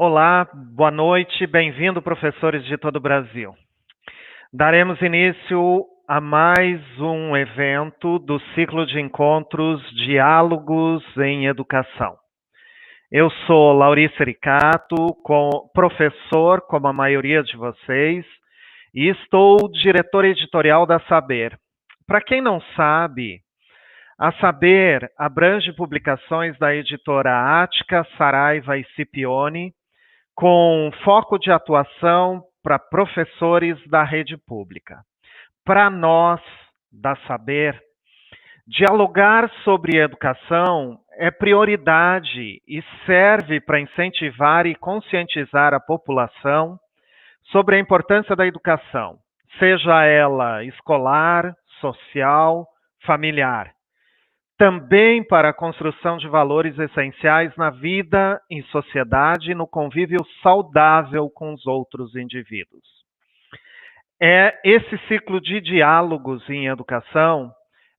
Olá, boa noite, bem-vindo, professores de todo o Brasil. Daremos início a mais um evento do ciclo de encontros Diálogos em Educação. Eu sou Laurice Ricato, professor, como a maioria de vocês, e estou diretor editorial da Saber. Para quem não sabe, a Saber abrange publicações da editora Ática, Saraiva e Scipione, com foco de atuação para professores da rede pública. Para nós, da Saber, dialogar sobre educação é prioridade e serve para incentivar e conscientizar a população sobre a importância da educação, seja ela escolar, social, familiar. Também para a construção de valores essenciais na vida em sociedade e no convívio saudável com os outros indivíduos. Esse ciclo de diálogos em educação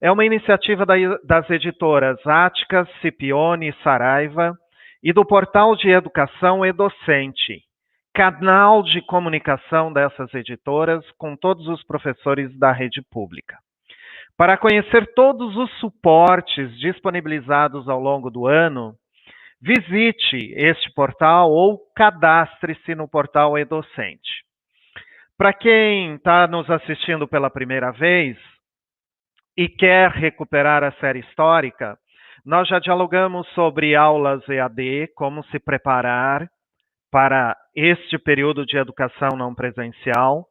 é uma iniciativa das editoras Ática, Scipione e Saraiva e do portal de educação Edocente, canal de comunicação dessas editoras com todos os professores da rede pública. Para conhecer todos os suportes disponibilizados ao longo do ano, visite este portal ou cadastre-se no portal Edocente. Para quem está nos assistindo pela primeira vez e quer recuperar a série histórica, nós já dialogamos sobre aulas EAD, como se preparar para este período de educação não presencial,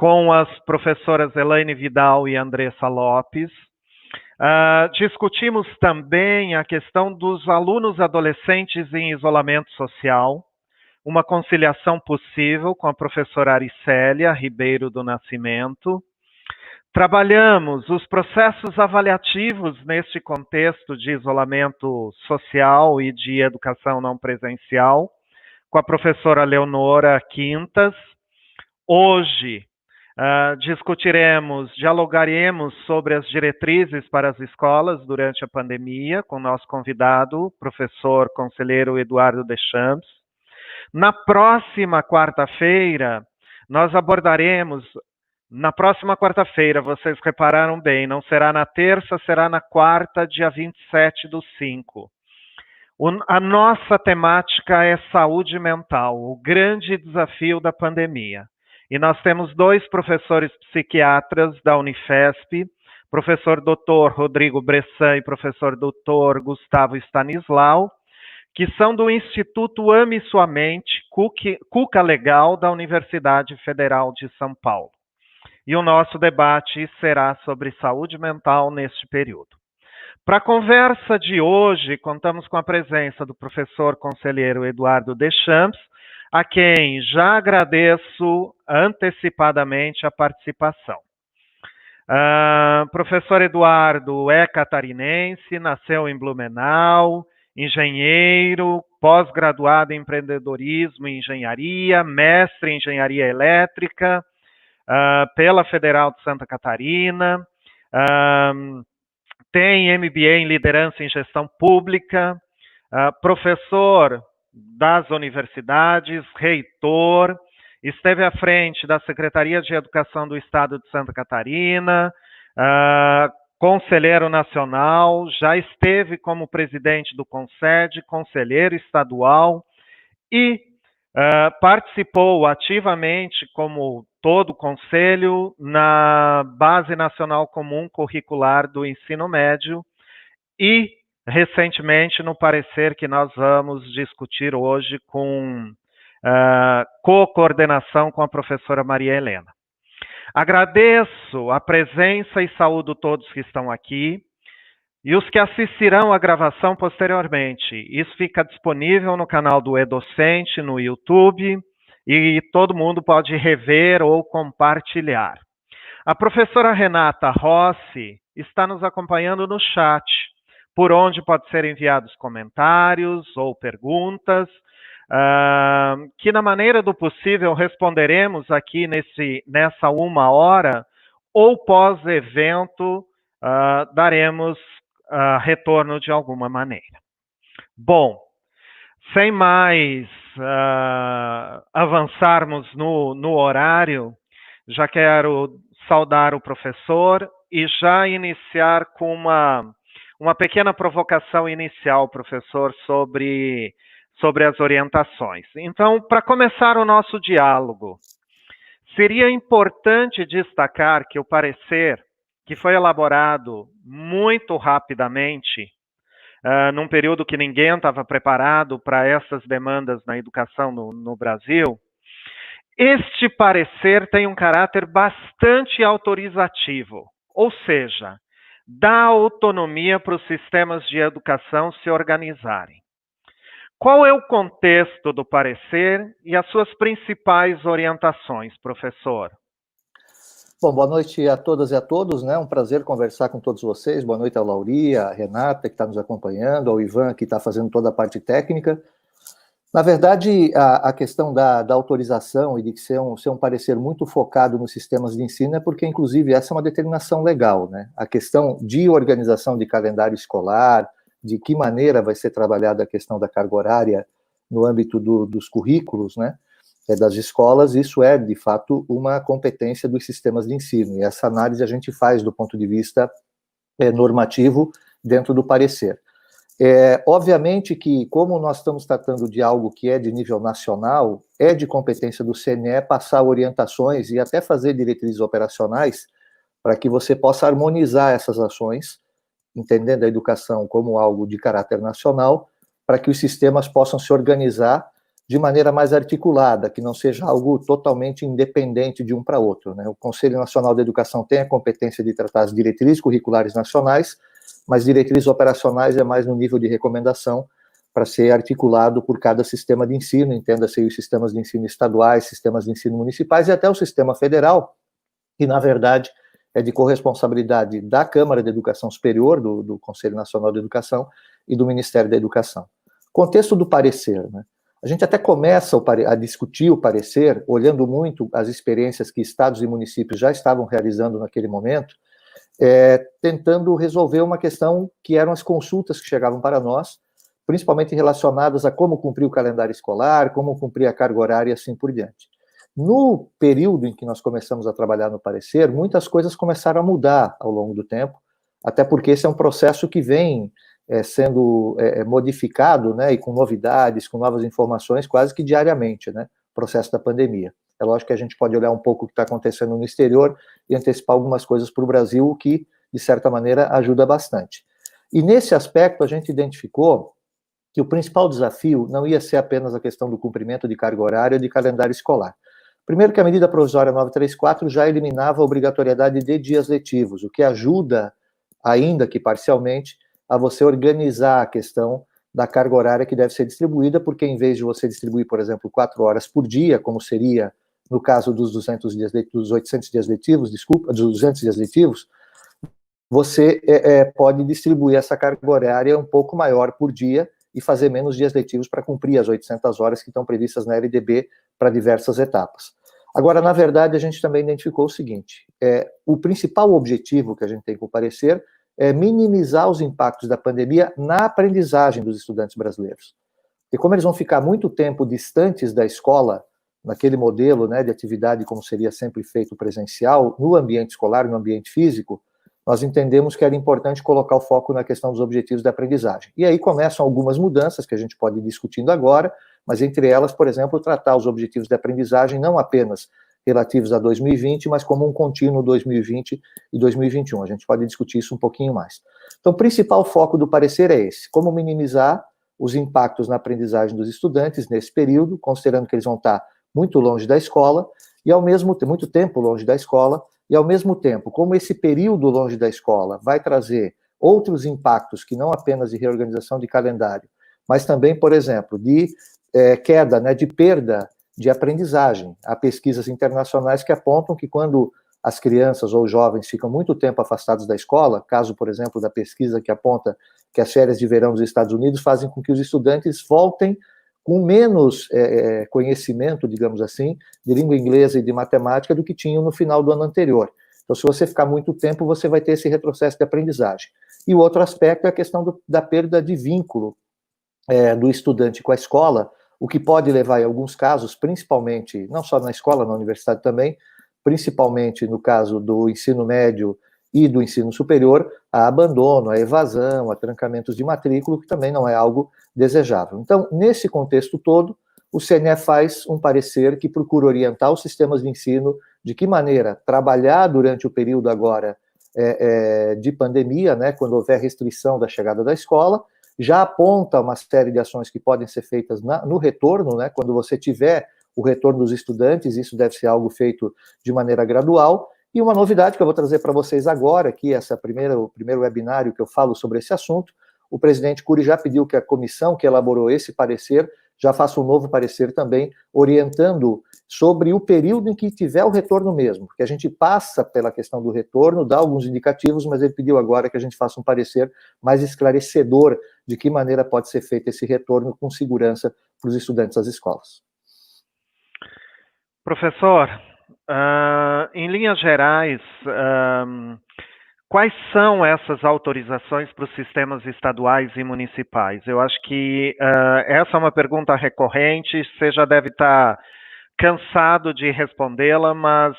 com as professoras Elaine Vidal e Andressa Lopes. Discutimos também a questão dos alunos adolescentes em isolamento social, uma conciliação possível com a professora Aricélia Ribeiro do Nascimento. Trabalhamos os processos avaliativos neste contexto de isolamento social e de educação não presencial, com a professora Leonora Quintas. Hoje, dialogaremos sobre as diretrizes para as escolas durante a pandemia, com o nosso convidado, professor conselheiro Eduardo Deschamps. Na próxima quarta-feira, nós abordaremos. Na próxima quarta-feira, vocês repararam bem, não será na terça, será na quarta, dia 27/5. A nossa temática é saúde mental, o grande desafio da pandemia. E nós temos dois professores psiquiatras da Unifesp, professor Dr. Rodrigo Bressan e professor Dr. Gustavo Stanislau, que são do Instituto Ame Sua Mente, Cuca Legal, da Universidade Federal de São Paulo. E o nosso debate será sobre saúde mental neste período. Para a conversa de hoje, contamos com a presença do professor conselheiro Eduardo Deschamps, a quem já agradeço antecipadamente a participação. Professor Eduardo é catarinense, nasceu em Blumenau, engenheiro, pós-graduado em empreendedorismo e engenharia, mestre em engenharia elétrica pela Federal de Santa Catarina, tem MBA em liderança em gestão pública, professor das universidades, reitor, esteve à frente da Secretaria de Educação do Estado de Santa Catarina, conselheiro nacional, já esteve como presidente do CONSED, conselheiro estadual e participou ativamente, como todo o conselho, na Base Nacional Comum Curricular do Ensino Médio e recentemente no parecer que nós vamos discutir hoje com co-coordenação com a professora Maria Helena. Agradeço a presença e saúdo todos que estão aqui e os que assistirão à gravação posteriormente. Isso fica disponível no canal do Edocente, no YouTube, e todo mundo pode rever ou compartilhar. A professora Renata Rossi está nos acompanhando no chat, por onde pode ser enviados comentários ou perguntas, que na maneira do possível responderemos aqui nessa 1 hora, ou pós-evento daremos retorno de alguma maneira. Bom, Sem mais avançarmos no horário, já quero saudar o professor e já iniciar com uma pequena provocação inicial, professor, sobre as orientações. Então, para começar o nosso diálogo, seria importante destacar que o parecer, que foi elaborado muito rapidamente, num período que ninguém estava preparado para essas demandas na educação no Brasil, este parecer tem um caráter bastante autorizativo, ou seja, dá autonomia para os sistemas de educação se organizarem. Qual é o contexto do parecer e as suas principais orientações, professor? Bom, boa noite a todas e a todos, né? Um prazer conversar com todos vocês. Boa noite ao Lauri, à Renata, que está nos acompanhando, ao Ivan, que está fazendo toda a parte técnica. Na verdade, a questão da autorização e de ser um parecer muito focado nos sistemas de ensino é porque, inclusive, essa é uma determinação legal, né? A questão de organização de calendário escolar, de que maneira vai ser trabalhada a questão da carga horária no âmbito dos currículos, né? Das escolas, isso é, de fato, uma competência dos sistemas de ensino, e essa análise a gente faz do ponto de vista normativo dentro do parecer. Obviamente que, como nós estamos tratando de algo que é de nível nacional, é de competência do CNE passar orientações e até fazer diretrizes operacionais para que você possa harmonizar essas ações, entendendo a educação como algo de caráter nacional, para que os sistemas possam se organizar de maneira mais articulada, que não seja algo totalmente independente de um para outro, né? O Conselho Nacional de Educação tem a competência de tratar as diretrizes curriculares nacionais, mas diretrizes operacionais é mais no nível de recomendação para ser articulado por cada sistema de ensino, entenda-se os sistemas de ensino estaduais, sistemas de ensino municipais e até o sistema federal, que na verdade é de corresponsabilidade da Câmara de Educação Superior, do Conselho Nacional de Educação e do Ministério da Educação. Contexto do parecer, né? A gente até começa a discutir o parecer, olhando muito as experiências que estados e municípios já estavam realizando naquele momento, tentando resolver uma questão que eram as consultas que chegavam para nós, principalmente relacionadas a como cumprir o calendário escolar, como cumprir a carga horária e assim por diante. No período em que nós começamos a trabalhar no parecer, muitas coisas começaram a mudar ao longo do tempo, até porque esse é um processo que vem sendo modificado, né, e com novidades, com novas informações quase que diariamente, né, processo da pandemia. É lógico que a gente pode olhar um pouco o que está acontecendo no exterior e antecipar algumas coisas para o Brasil, o que, de certa maneira, ajuda bastante. E nesse aspecto, a gente identificou que o principal desafio não ia ser apenas a questão do cumprimento de carga horária e de calendário escolar. Primeiro que a medida provisória 934 já eliminava a obrigatoriedade de dias letivos, o que ajuda, ainda que parcialmente, a você organizar a questão da carga horária que deve ser distribuída, porque em vez de você distribuir, por exemplo, 4 horas por dia, como seria no caso dos 800 dias letivos, dos 200 dias letivos, você pode distribuir essa carga horária um pouco maior por dia e fazer menos dias letivos para cumprir as 800 horas que estão previstas na LDB para diversas etapas. Agora, na verdade, a gente também identificou o seguinte, o principal objetivo que a gente tem com o parecer é minimizar os impactos da pandemia na aprendizagem dos estudantes brasileiros. E como eles vão ficar muito tempo distantes da escola, naquele modelo, né, de atividade como seria sempre feito presencial, no ambiente escolar, no ambiente físico, nós entendemos que era importante colocar o foco na questão dos objetivos da aprendizagem. E aí começam algumas mudanças que a gente pode ir discutindo agora, mas entre elas, por exemplo, tratar os objetivos da aprendizagem não apenas relativos a 2020, mas como um contínuo 2020 e 2021. A gente pode discutir isso um pouquinho mais. Então, o principal foco do parecer é esse, como minimizar os impactos na aprendizagem dos estudantes nesse período, considerando que eles vão estar muito longe da escola, e ao mesmo tempo, muito tempo longe da escola, e ao mesmo tempo, como esse período longe da escola vai trazer outros impactos que não apenas de reorganização de calendário, mas também, por exemplo, de queda, né, de perda de aprendizagem. Há pesquisas internacionais que apontam que quando as crianças ou jovens ficam muito tempo afastados da escola, caso, por exemplo, da pesquisa que aponta que as férias de verão dos Estados Unidos fazem com que os estudantes voltem com menos conhecimento, digamos assim, de língua inglesa e de matemática do que tinham no final do ano anterior. Então, se você ficar muito tempo, você vai ter esse retrocesso de aprendizagem. E o outro aspecto é a questão da perda de vínculo do estudante com a escola, o que pode levar, em alguns casos, principalmente, não só na escola, na universidade também, principalmente no caso do ensino médio e do ensino superior, a abandono, a evasão, a trancamentos de matrícula, que também não é algo desejável. Então, nesse contexto todo, o CNE faz um parecer que procura orientar os sistemas de ensino de que maneira trabalhar durante o período agora de pandemia, né, quando houver restrição da chegada da escola, já aponta uma série de ações que podem ser feitas no retorno, né, quando você tiver o retorno dos estudantes, isso deve ser algo feito de maneira gradual. E uma novidade que eu vou trazer para vocês agora, que o primeiro webinário que eu falo sobre esse assunto, o presidente Cury já pediu que a comissão que elaborou esse parecer já faça um novo parecer também, orientando sobre o período em que tiver o retorno mesmo, porque a gente passa pela questão do retorno, dá alguns indicativos, mas ele pediu agora que a gente faça um parecer mais esclarecedor de que maneira pode ser feito esse retorno com segurança para os estudantes das escolas. Professor, em linhas gerais, quais são essas autorizações para os sistemas estaduais e municipais? Eu acho que essa é uma pergunta recorrente, você já deve estar cansado de respondê-la, mas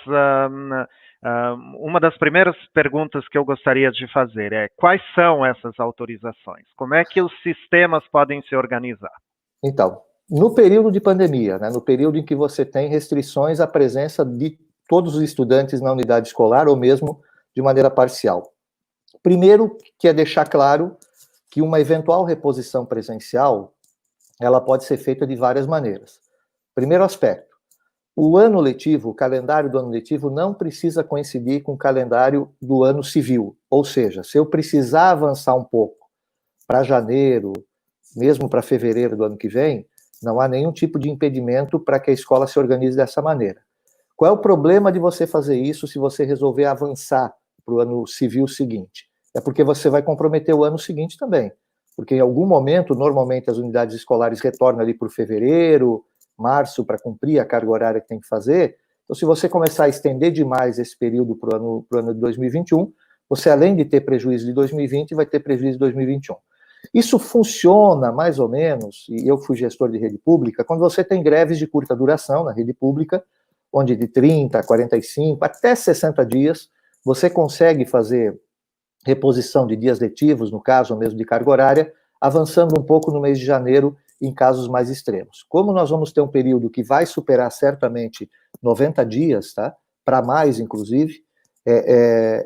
uma das primeiras perguntas que eu gostaria de fazer é: quais são essas autorizações? Como é que os sistemas podem se organizar? Então, no período de pandemia, né, no período em que você tem restrições à presença de todos os estudantes na unidade escolar, ou mesmo de maneira parcial. Primeiro, que é deixar claro que uma eventual reposição presencial, ela pode ser feita de várias maneiras. Primeiro aspecto, o ano letivo, o calendário do ano letivo não precisa coincidir com o calendário do ano civil, ou seja, se eu precisar avançar um pouco para janeiro, mesmo para fevereiro do ano que vem, não há nenhum tipo de impedimento para que a escola se organize dessa maneira. Qual é o problema de você fazer isso se você resolver avançar para o ano civil seguinte? É porque você vai comprometer o ano seguinte também. Porque em algum momento, normalmente, as unidades escolares retornam ali por fevereiro, março, para cumprir a carga horária que tem que fazer. Então, se você começar a estender demais esse período para o ano de 2021, você, além de ter prejuízo de 2020, vai ter prejuízo de 2021. Isso funciona mais ou menos, e eu fui gestor de rede pública, quando você tem greves de curta duração na rede pública, onde de 30, 45, até 60 dias, você consegue fazer reposição de dias letivos, no caso mesmo de carga horária, avançando um pouco no mês de janeiro em casos mais extremos. Como nós vamos ter um período que vai superar certamente 90 dias, tá? Para mais, inclusive,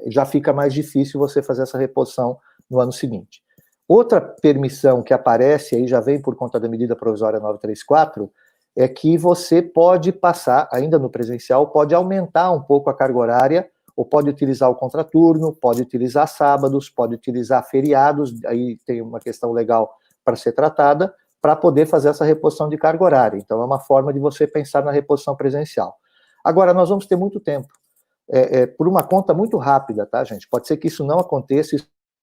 já fica mais difícil você fazer essa reposição no ano seguinte. Outra permissão que aparece, aí já vem por conta da medida provisória 934, é que você pode passar, ainda no presencial, pode aumentar um pouco a carga horária, ou pode utilizar o contraturno, pode utilizar sábados, pode utilizar feriados, aí tem uma questão legal para ser tratada, para poder fazer essa reposição de carga horária. Então, é uma forma de você pensar na reposição presencial. Agora, nós vamos ter muito tempo, por uma conta muito rápida, tá, gente? Pode ser que isso não aconteça,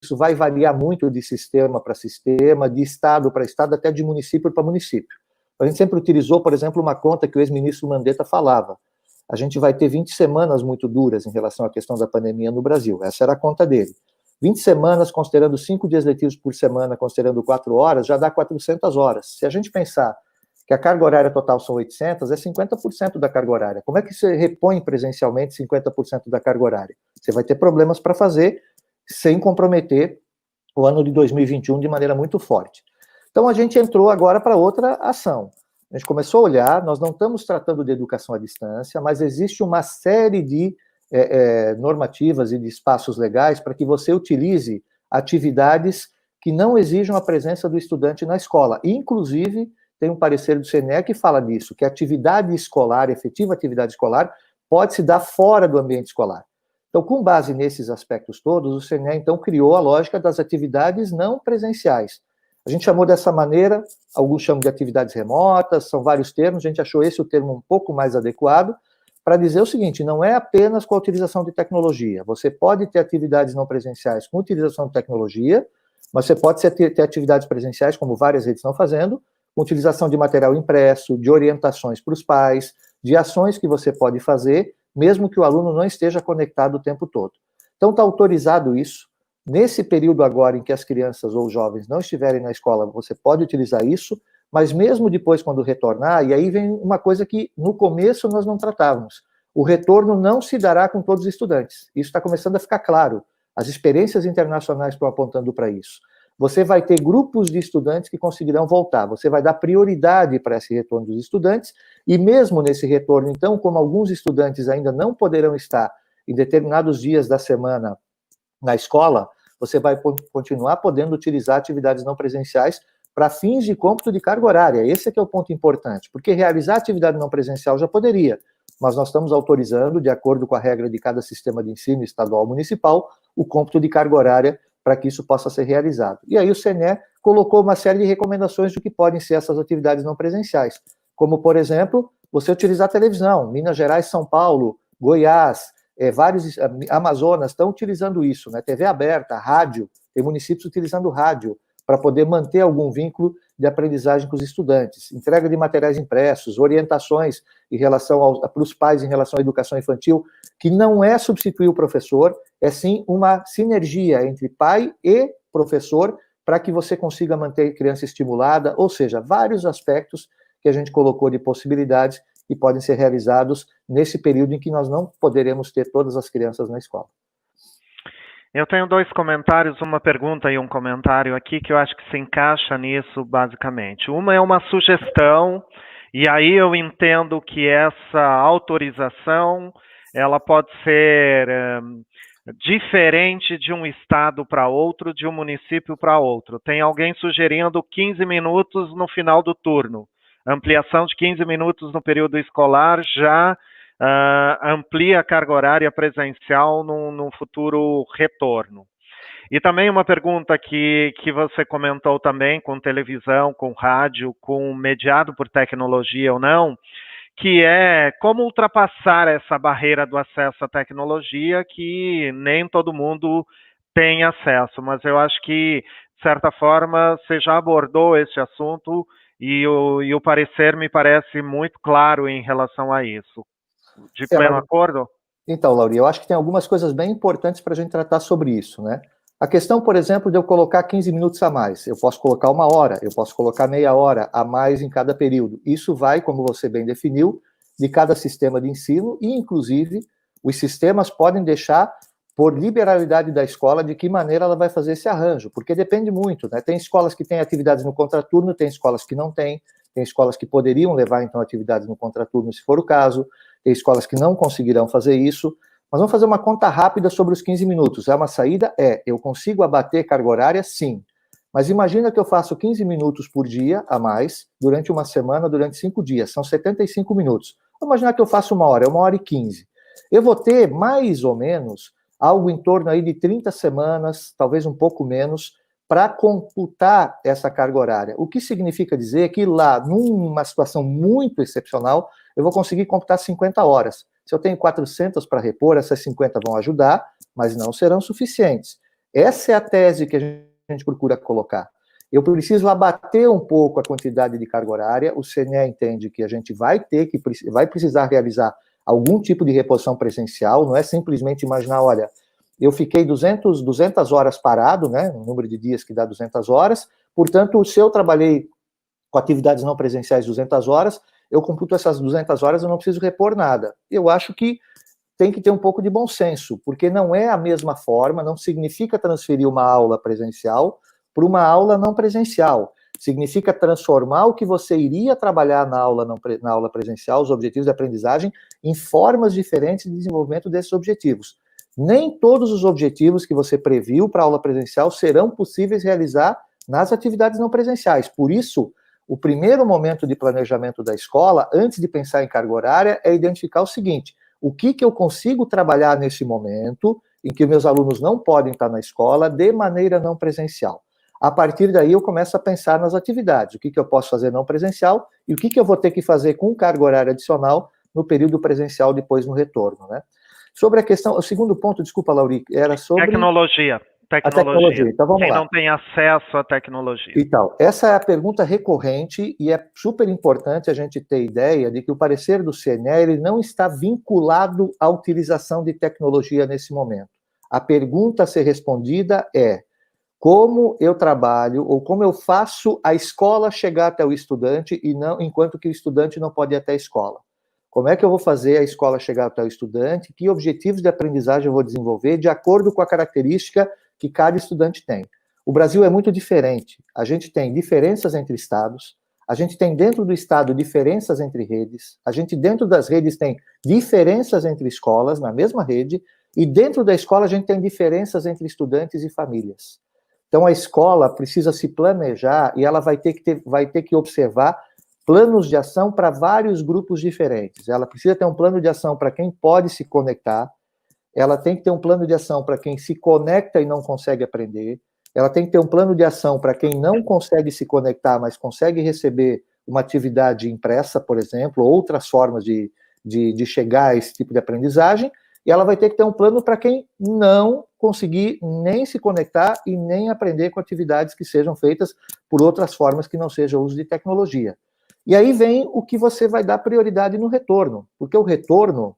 isso vai variar muito de sistema para sistema, de estado para estado, até de município para município. A gente sempre utilizou, por exemplo, uma conta que o ex-ministro Mandetta falava. A gente vai ter 20 semanas muito duras em relação à questão da pandemia no Brasil. Essa era a conta dele. 20 semanas, considerando 5 dias letivos por semana, considerando 4 horas, já dá 400 horas. Se a gente pensar que a carga horária total são 800, é 50% da carga horária. Como é que você repõe presencialmente 50% da carga horária? Você vai ter problemas para fazer sem comprometer o ano de 2021 de maneira muito forte. Então, a gente entrou agora para outra ação. A gente começou a olhar, nós não estamos tratando de educação à distância, mas existe uma série de normativas e de espaços legais para que você utilize atividades que não exijam a presença do estudante na escola. Inclusive, tem um parecer do CNE que fala disso, que a atividade escolar, efetiva atividade escolar, pode se dar fora do ambiente escolar. Então, com base nesses aspectos todos, o CNE, então, criou a lógica das atividades não presenciais. A gente chamou dessa maneira, alguns chamam de atividades remotas, são vários termos, a gente achou esse o termo um pouco mais adequado, para dizer o seguinte, não é apenas com a utilização de tecnologia, você pode ter atividades não presenciais com utilização de tecnologia, mas você pode ter atividades presenciais, como várias redes estão fazendo, com utilização de material impresso, de orientações para os pais, de ações que você pode fazer, mesmo que o aluno não esteja conectado o tempo todo. Então, está autorizado isso. Nesse período agora em que as crianças ou jovens não estiverem na escola, você pode utilizar isso, mas mesmo depois, quando retornar, e aí vem uma coisa que no começo nós não tratávamos, o retorno não se dará com todos os estudantes. Isso está começando a ficar claro. As experiências internacionais estão apontando para isso. Você vai ter grupos de estudantes que conseguirão voltar. Você vai dar prioridade para esse retorno dos estudantes, e mesmo nesse retorno, então, como alguns estudantes ainda não poderão estar em determinados dias da semana na escola, você vai continuar podendo utilizar atividades não presenciais para fins de cômputo de carga horária. Esse é que é o ponto importante, porque realizar atividade não presencial já poderia, mas nós estamos autorizando, de acordo com a regra de cada sistema de ensino estadual ou municipal, o cômputo de carga horária para que isso possa ser realizado. E aí o CNE colocou uma série de recomendações do que podem ser essas atividades não presenciais, como, por exemplo, você utilizar a televisão. Minas Gerais, São Paulo, Goiás, vários Amazonas estão utilizando isso, né? TV aberta, rádio, tem municípios utilizando rádio para poder manter algum vínculo de aprendizagem com os estudantes, entrega de materiais impressos, orientações em relação para os pais em relação à educação infantil, que não é substituir o professor, é sim uma sinergia entre pai e professor para que você consiga manter a criança estimulada, ou seja, vários aspectos que a gente colocou de possibilidades que podem ser realizados nesse período em que nós não poderemos ter todas as crianças na escola. Eu tenho dois comentários, uma pergunta e um comentário aqui que eu acho que se encaixa nisso basicamente. Uma é uma sugestão, e aí eu entendo que essa autorização ela pode ser diferente de um estado para outro, de um município para outro. Tem alguém sugerindo 15 minutos no final do turno. Ampliação de 15 minutos no período escolar já amplia a carga horária presencial no futuro retorno. E também uma pergunta que você comentou também, com televisão, com rádio, com mediado por tecnologia ou não, que é como ultrapassar essa barreira do acesso à tecnologia, que nem todo mundo tem acesso, mas eu acho que, de certa forma, você já abordou esse assunto e o parecer me parece muito claro em relação a isso. De pleno acordo? Então, Lauri, eu acho que tem algumas coisas bem importantes para a gente tratar sobre isso, né? A questão, por exemplo, de eu colocar 15 minutos a mais. Eu posso colocar 1 hora, eu posso colocar meia hora a mais em cada período. Isso vai, como você bem definiu, de cada sistema de ensino e, inclusive, os sistemas podem deixar por liberalidade da escola de que maneira ela vai fazer esse arranjo, porque depende muito, né? Tem escolas que têm atividades no contraturno, tem escolas que não têm, tem escolas que poderiam levar, então, atividades no contraturno, se for o caso, tem escolas que não conseguirão fazer isso. Mas vamos fazer uma conta rápida sobre os 15 minutos. É uma saída? É. Eu consigo abater carga horária? Sim. Mas imagina que eu faço 15 minutos por dia a mais, durante uma semana, durante 5 dias. São 75 minutos. Vamos imaginar que eu faço 1 hora, é 1 hora e 15. Eu vou ter, mais ou menos, algo em torno aí de 30 semanas, talvez um pouco menos, para computar essa carga horária. O que significa dizer que lá, numa situação muito excepcional, eu vou conseguir computar 50 horas. Se eu tenho 400 para repor, essas 50 vão ajudar, mas não serão suficientes. Essa é a tese que a gente procura colocar. Eu preciso abater um pouco a quantidade de carga horária, o CNE entende que a gente vai precisar realizar algum tipo de reposição presencial, não é simplesmente imaginar, olha, eu fiquei 200 horas parado, né, o número de dias que dá 200 horas, portanto, se eu trabalhei com atividades não presenciais 200 horas, eu computo essas 200 horas, eu não preciso repor nada. Eu acho que tem que ter um pouco de bom senso, porque não é a mesma forma, não significa transferir uma aula presencial para uma aula não presencial. Significa transformar o que você iria trabalhar na aula presencial, os objetivos de aprendizagem, em formas diferentes de desenvolvimento desses objetivos. Nem todos os objetivos que você previu para a aula presencial serão possíveis realizar nas atividades não presenciais. Por isso, o primeiro momento de planejamento da escola, antes de pensar em carga horária, é identificar o seguinte: o que eu consigo trabalhar nesse momento em que meus alunos não podem estar na escola de maneira não presencial. A partir daí, eu começo a pensar nas atividades, o que eu posso fazer não presencial e o que eu vou ter que fazer com carga horária adicional no período presencial depois no retorno, né? Sobre a questão, o segundo ponto, desculpa, Lauri, era sobre... Tecnologia. A tecnologia. Então vamos lá. Quem não tem acesso à tecnologia. Então, essa é a pergunta recorrente e é super importante a gente ter ideia de que o parecer do CNE ele não está vinculado à utilização de tecnologia nesse momento. A pergunta a ser respondida é: como eu trabalho ou como eu faço a escola chegar até o estudante e não enquanto que o estudante não pode ir até a escola? Como é que eu vou fazer a escola chegar até o estudante? Que objetivos de aprendizagem eu vou desenvolver de acordo com a característica que cada estudante tem? O Brasil é muito diferente. A gente tem diferenças entre estados, a gente tem dentro do estado diferenças entre redes, a gente dentro das redes tem diferenças entre escolas na mesma rede, e dentro da escola a gente tem diferenças entre estudantes e famílias. Então, a escola precisa se planejar e ela vai ter que observar planos de ação para vários grupos diferentes. Ela precisa ter um plano de ação para quem pode se conectar, ela tem que ter um plano de ação para quem se conecta e não consegue aprender, ela tem que ter um plano de ação para quem não consegue se conectar, mas consegue receber uma atividade impressa, por exemplo, outras formas de chegar a esse tipo de aprendizagem, e ela vai ter que ter um plano para quem não conseguir nem se conectar e nem aprender com atividades que sejam feitas por outras formas que não seja o uso de tecnologia. E aí vem o que você vai dar prioridade no retorno, porque o retorno,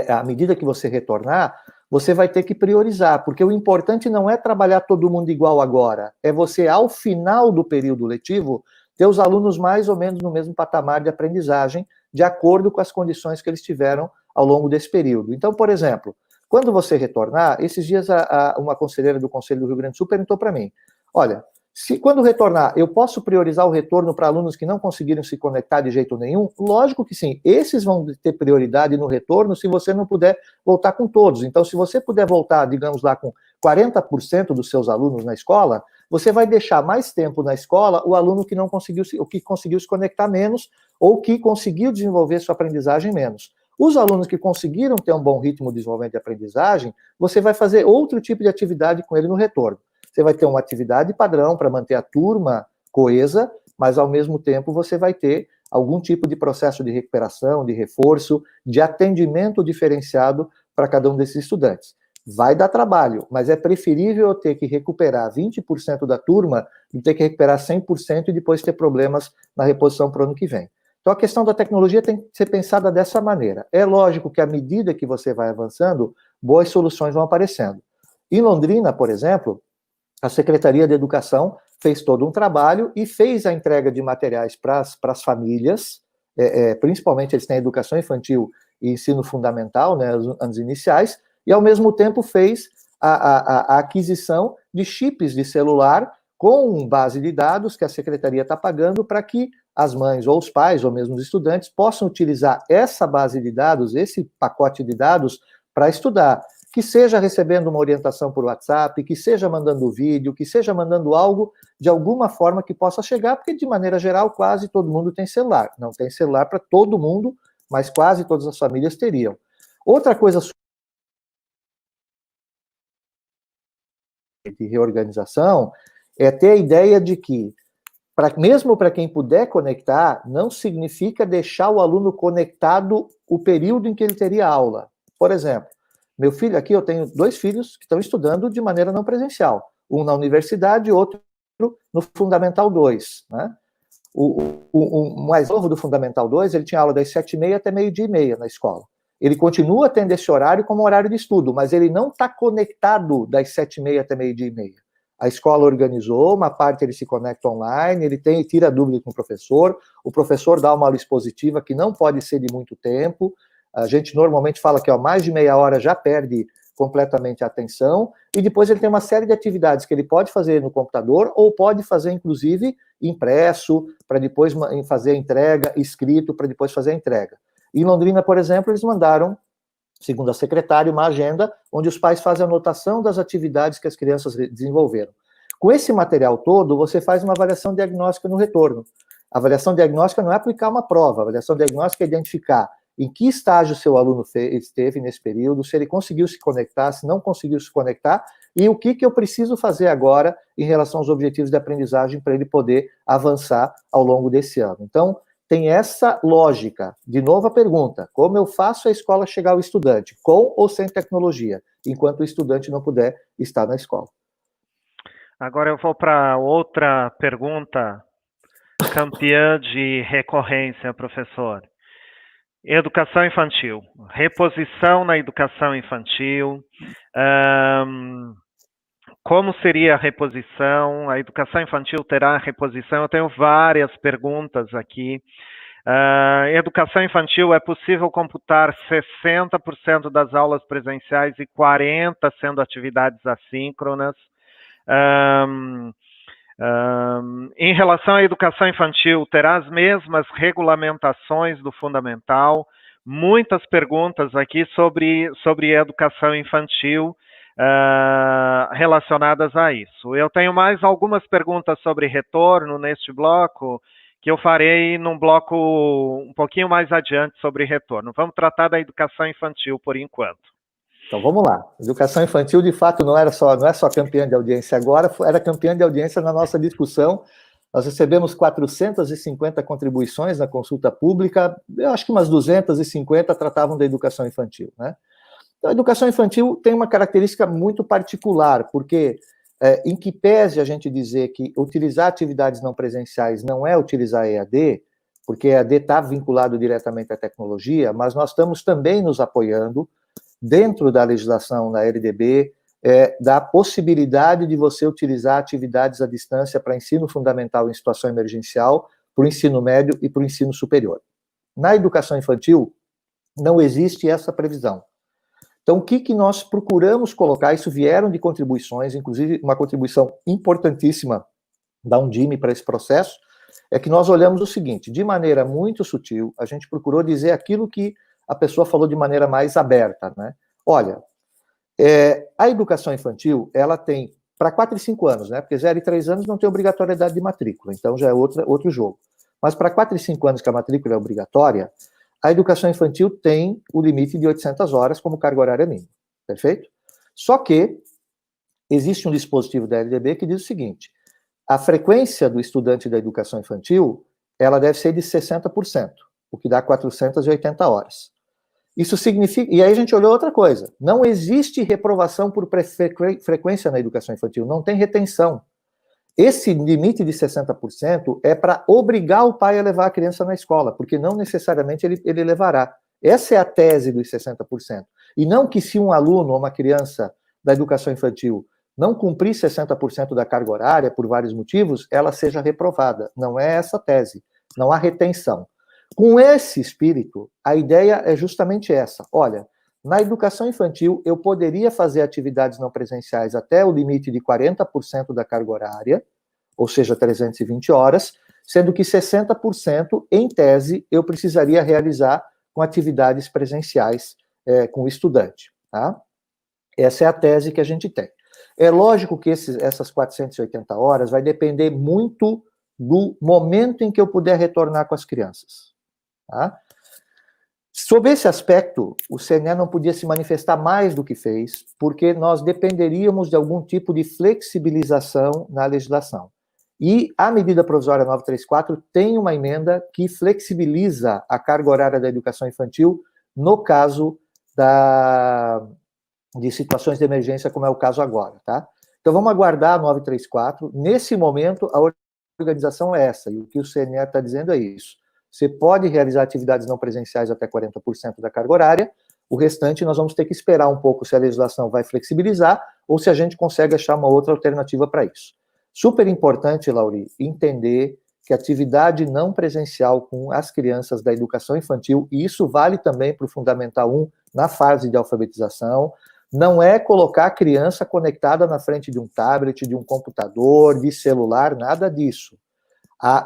à medida que você retornar, você vai ter que priorizar, porque o importante não é trabalhar todo mundo igual agora, é você, ao final do período letivo, ter os alunos mais ou menos no mesmo patamar de aprendizagem, de acordo com as condições que eles tiveram ao longo desse período. Então, por exemplo, quando você retornar, esses dias uma conselheira do Conselho do Rio Grande do Sul perguntou para mim: olha, se quando retornar, eu posso priorizar o retorno para alunos que não conseguiram se conectar de jeito nenhum? Lógico que sim. Esses vão ter prioridade no retorno se você não puder voltar com todos. Então, se você puder voltar, digamos lá, com 40% dos seus alunos na escola, você vai deixar mais tempo na escola o aluno que não conseguiu, o que conseguiu se conectar menos ou que conseguiu desenvolver sua aprendizagem menos. Os alunos que conseguiram ter um bom ritmo de desenvolvimento de aprendizagem, você vai fazer outro tipo de atividade com ele no retorno. Você vai ter uma atividade padrão para manter a turma coesa, mas ao mesmo tempo você vai ter algum tipo de processo de recuperação, de reforço, de atendimento diferenciado para cada um desses estudantes. Vai dar trabalho, mas é preferível eu ter que recuperar 20% da turma do que ter que recuperar 100% e depois ter problemas na reposição para o ano que vem. Então, a questão da tecnologia tem que ser pensada dessa maneira. É lógico que, à medida que você vai avançando, boas soluções vão aparecendo. Em Londrina, por exemplo, a Secretaria de Educação fez todo um trabalho e fez a entrega de materiais para as famílias, principalmente eles têm educação infantil e ensino fundamental, né, os anos iniciais, e ao mesmo tempo fez a aquisição de chips de celular com base de dados que a Secretaria está pagando para que as mães ou os pais, ou mesmo os estudantes, possam utilizar essa base de dados, esse pacote de dados, para estudar. Que seja recebendo uma orientação por WhatsApp, que seja mandando vídeo, que seja mandando algo de alguma forma que possa chegar, porque de maneira geral quase todo mundo tem celular. Não tem celular para todo mundo, mas quase todas as famílias teriam. Outra coisa de reorganização é ter a ideia de que, mesmo para quem puder conectar, não significa deixar o aluno conectado o período em que ele teria aula. Por exemplo, meu filho aqui, eu tenho 2 filhos que estão estudando de maneira não presencial. Um na universidade e outro no Fundamental 2. Né? O mais novo do Fundamental 2, ele tinha aula das 7h30 até 12h30 na escola. Ele continua tendo esse horário como horário de estudo, mas ele não está conectado das 7h30 até 12h30. A escola organizou, uma parte ele se conecta online, ele tira dúvida com o professor dá uma aula expositiva que não pode ser de muito tempo. A gente normalmente fala que mais de meia hora já perde completamente a atenção, e depois ele tem uma série de atividades que ele pode fazer no computador, ou pode fazer, inclusive, impresso, para depois fazer a entrega, escrito, para depois fazer a entrega. Em Londrina, por exemplo, eles mandaram, segundo a secretária, uma agenda onde os pais fazem a anotação das atividades que as crianças desenvolveram. Com esse material todo, você faz uma avaliação diagnóstica no retorno. A avaliação diagnóstica não é aplicar uma prova, a avaliação diagnóstica é identificar em que estágio seu aluno esteve nesse período, se ele conseguiu se conectar, se não conseguiu se conectar, e o que eu preciso fazer agora em relação aos objetivos de aprendizagem para ele poder avançar ao longo desse ano. Então, tem essa lógica. De novo a pergunta: como eu faço a escola chegar ao estudante, com ou sem tecnologia, enquanto o estudante não puder estar na escola? Agora eu vou para outra pergunta campeã de recorrência, professor. Educação infantil, reposição na educação infantil, como seria a reposição? A educação infantil terá reposição? Eu tenho várias perguntas aqui. Educação infantil, é possível computar 60% das aulas presenciais e 40% sendo atividades assíncronas? Em relação à educação infantil, terá as mesmas regulamentações do fundamental? Muitas perguntas aqui sobre educação infantil relacionadas a isso. Eu tenho mais algumas perguntas sobre retorno neste bloco, que eu farei num bloco um pouquinho mais adiante sobre retorno. Vamos tratar da educação infantil por enquanto. Então vamos lá. Educação infantil, de fato, não é só campeã de audiência agora, era campeã de audiência na nossa discussão. Nós recebemos 450 contribuições na consulta pública, eu acho que umas 250 tratavam da educação infantil, né? Então, a educação infantil tem uma característica muito particular, porque em que pese a gente dizer que utilizar atividades não presenciais não é utilizar EAD, porque EAD está vinculado diretamente à tecnologia, mas nós estamos também nos apoiando dentro da legislação da LDB, da possibilidade de você utilizar atividades à distância para ensino fundamental em situação emergencial, para o ensino médio e para o ensino superior. Na educação infantil, não existe essa previsão. Então, o que nós procuramos colocar, isso vieram de contribuições, inclusive uma contribuição importantíssima da Undime para esse processo, é que nós olhamos o seguinte, de maneira muito sutil, a gente procurou dizer aquilo que a pessoa falou de maneira mais aberta, né? Olha, a educação infantil, ela tem, para 4 e 5 anos, né? Porque 0 e 3 anos não tem obrigatoriedade de matrícula, então já é outro jogo. Mas para 4 e 5 anos que a matrícula é obrigatória, a educação infantil tem o limite de 800 horas como carga horária mínima, perfeito? Só que existe um dispositivo da LDB que diz o seguinte, a frequência do estudante da educação infantil, ela deve ser de 60%, o que dá 480 horas. Isso significa, e aí a gente olhou outra coisa, não existe reprovação por frequência na educação infantil, não tem retenção. Esse limite de 60% é para obrigar o pai a levar a criança na escola, porque não necessariamente ele levará. Essa é a tese dos 60%. E não que se um aluno ou uma criança da educação infantil não cumprir 60% da carga horária, por vários motivos, ela seja reprovada. Não é essa a tese. Não há retenção. Com esse espírito, a ideia é justamente essa. Olha, na educação infantil, eu poderia fazer atividades não presenciais até o limite de 40% da carga horária, ou seja, 320 horas, sendo que 60%, em tese, eu precisaria realizar com atividades presenciais com o estudante. Tá? Essa é a tese que a gente tem. É lógico que essas 480 horas vai depender muito do momento em que eu puder retornar com as crianças. Tá? Sob esse aspecto, o CNE não podia se manifestar mais do que fez, porque nós dependeríamos de algum tipo de flexibilização na legislação. E a medida provisória 934 tem uma emenda que flexibiliza a carga horária da educação infantil no caso de situações de emergência, como é o caso agora, tá? Então vamos aguardar a 934. Nesse momento, a organização é essa, e o que o CNE está dizendo é isso. Você pode realizar atividades não presenciais até 40% da carga horária, o restante nós vamos ter que esperar um pouco se a legislação vai flexibilizar ou se a gente consegue achar uma outra alternativa para isso. Super importante, Lauri, entender que atividade não presencial com as crianças da educação infantil, e isso vale também para o Fundamental 1 na fase de alfabetização, não é colocar a criança conectada na frente de um tablet, de um computador, de celular, nada disso.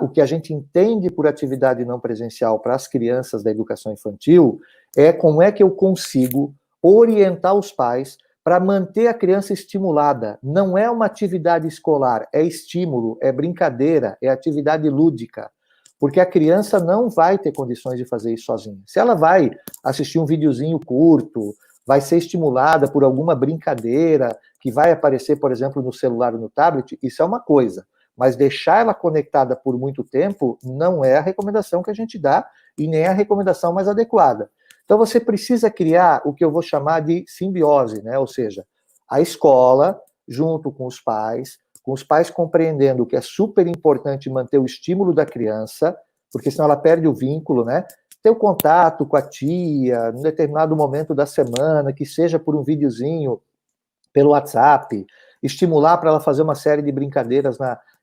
O que a gente entende por atividade não presencial para as crianças da educação infantil é como é que eu consigo orientar os pais para manter a criança estimulada. Não é uma atividade escolar, é estímulo, é brincadeira, é atividade lúdica, porque a criança não vai ter condições de fazer isso sozinha. Se ela vai assistir um videozinho curto, vai ser estimulada por alguma brincadeira que vai aparecer, por exemplo, no celular ou no tablet, isso é uma coisa. Mas deixar ela conectada por muito tempo não é a recomendação que a gente dá e nem é a recomendação mais adequada. Então, você precisa criar o que eu vou chamar de simbiose, né? Ou seja, a escola, junto com os pais compreendendo que é super importante manter o estímulo da criança, porque senão ela perde o vínculo, né? ter o contato com a tia, num determinado momento da semana, que seja por um videozinho, pelo WhatsApp, estimular para ela fazer uma série de brincadeiras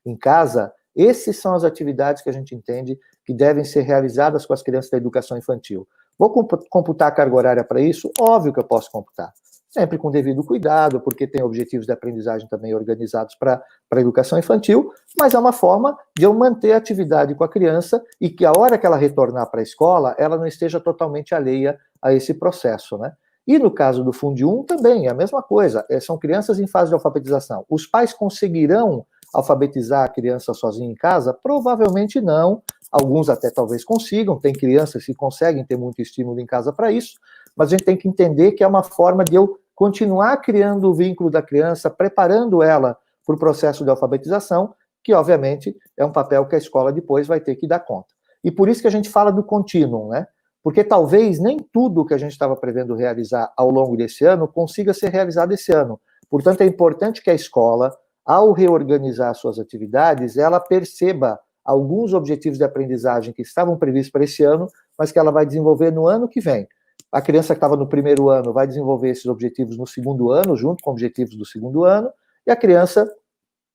em casa, essas são as atividades que a gente entende que devem ser realizadas com as crianças da educação infantil. Vou computar a carga horária para isso? Óbvio que eu posso computar. Sempre com devido cuidado, porque tem objetivos de aprendizagem também organizados para a educação infantil, mas é uma forma de eu manter a atividade com a criança e que a hora que ela retornar para a escola, ela não esteja totalmente alheia a esse processo, né? E no caso do Fundi 1 também é a mesma coisa, são crianças em fase de alfabetização. Os pais conseguirão alfabetizar a criança sozinha em casa? Provavelmente não, alguns até talvez consigam, tem crianças que conseguem ter muito estímulo em casa para isso, mas a gente tem que entender que é uma forma de eu continuar criando o vínculo da criança, preparando ela para o processo de alfabetização, que obviamente é um papel que a escola depois vai ter que dar conta. E por isso que a gente fala do contínuo, né? Porque talvez nem tudo que a gente estava prevendo realizar ao longo desse ano consiga ser realizado esse ano. Portanto, é importante que a escola, ao reorganizar suas atividades, ela perceba alguns objetivos de aprendizagem que estavam previstos para esse ano, mas que ela vai desenvolver no ano que vem. A criança que estava no primeiro ano vai desenvolver esses objetivos no segundo ano, junto com objetivos do segundo ano, e a criança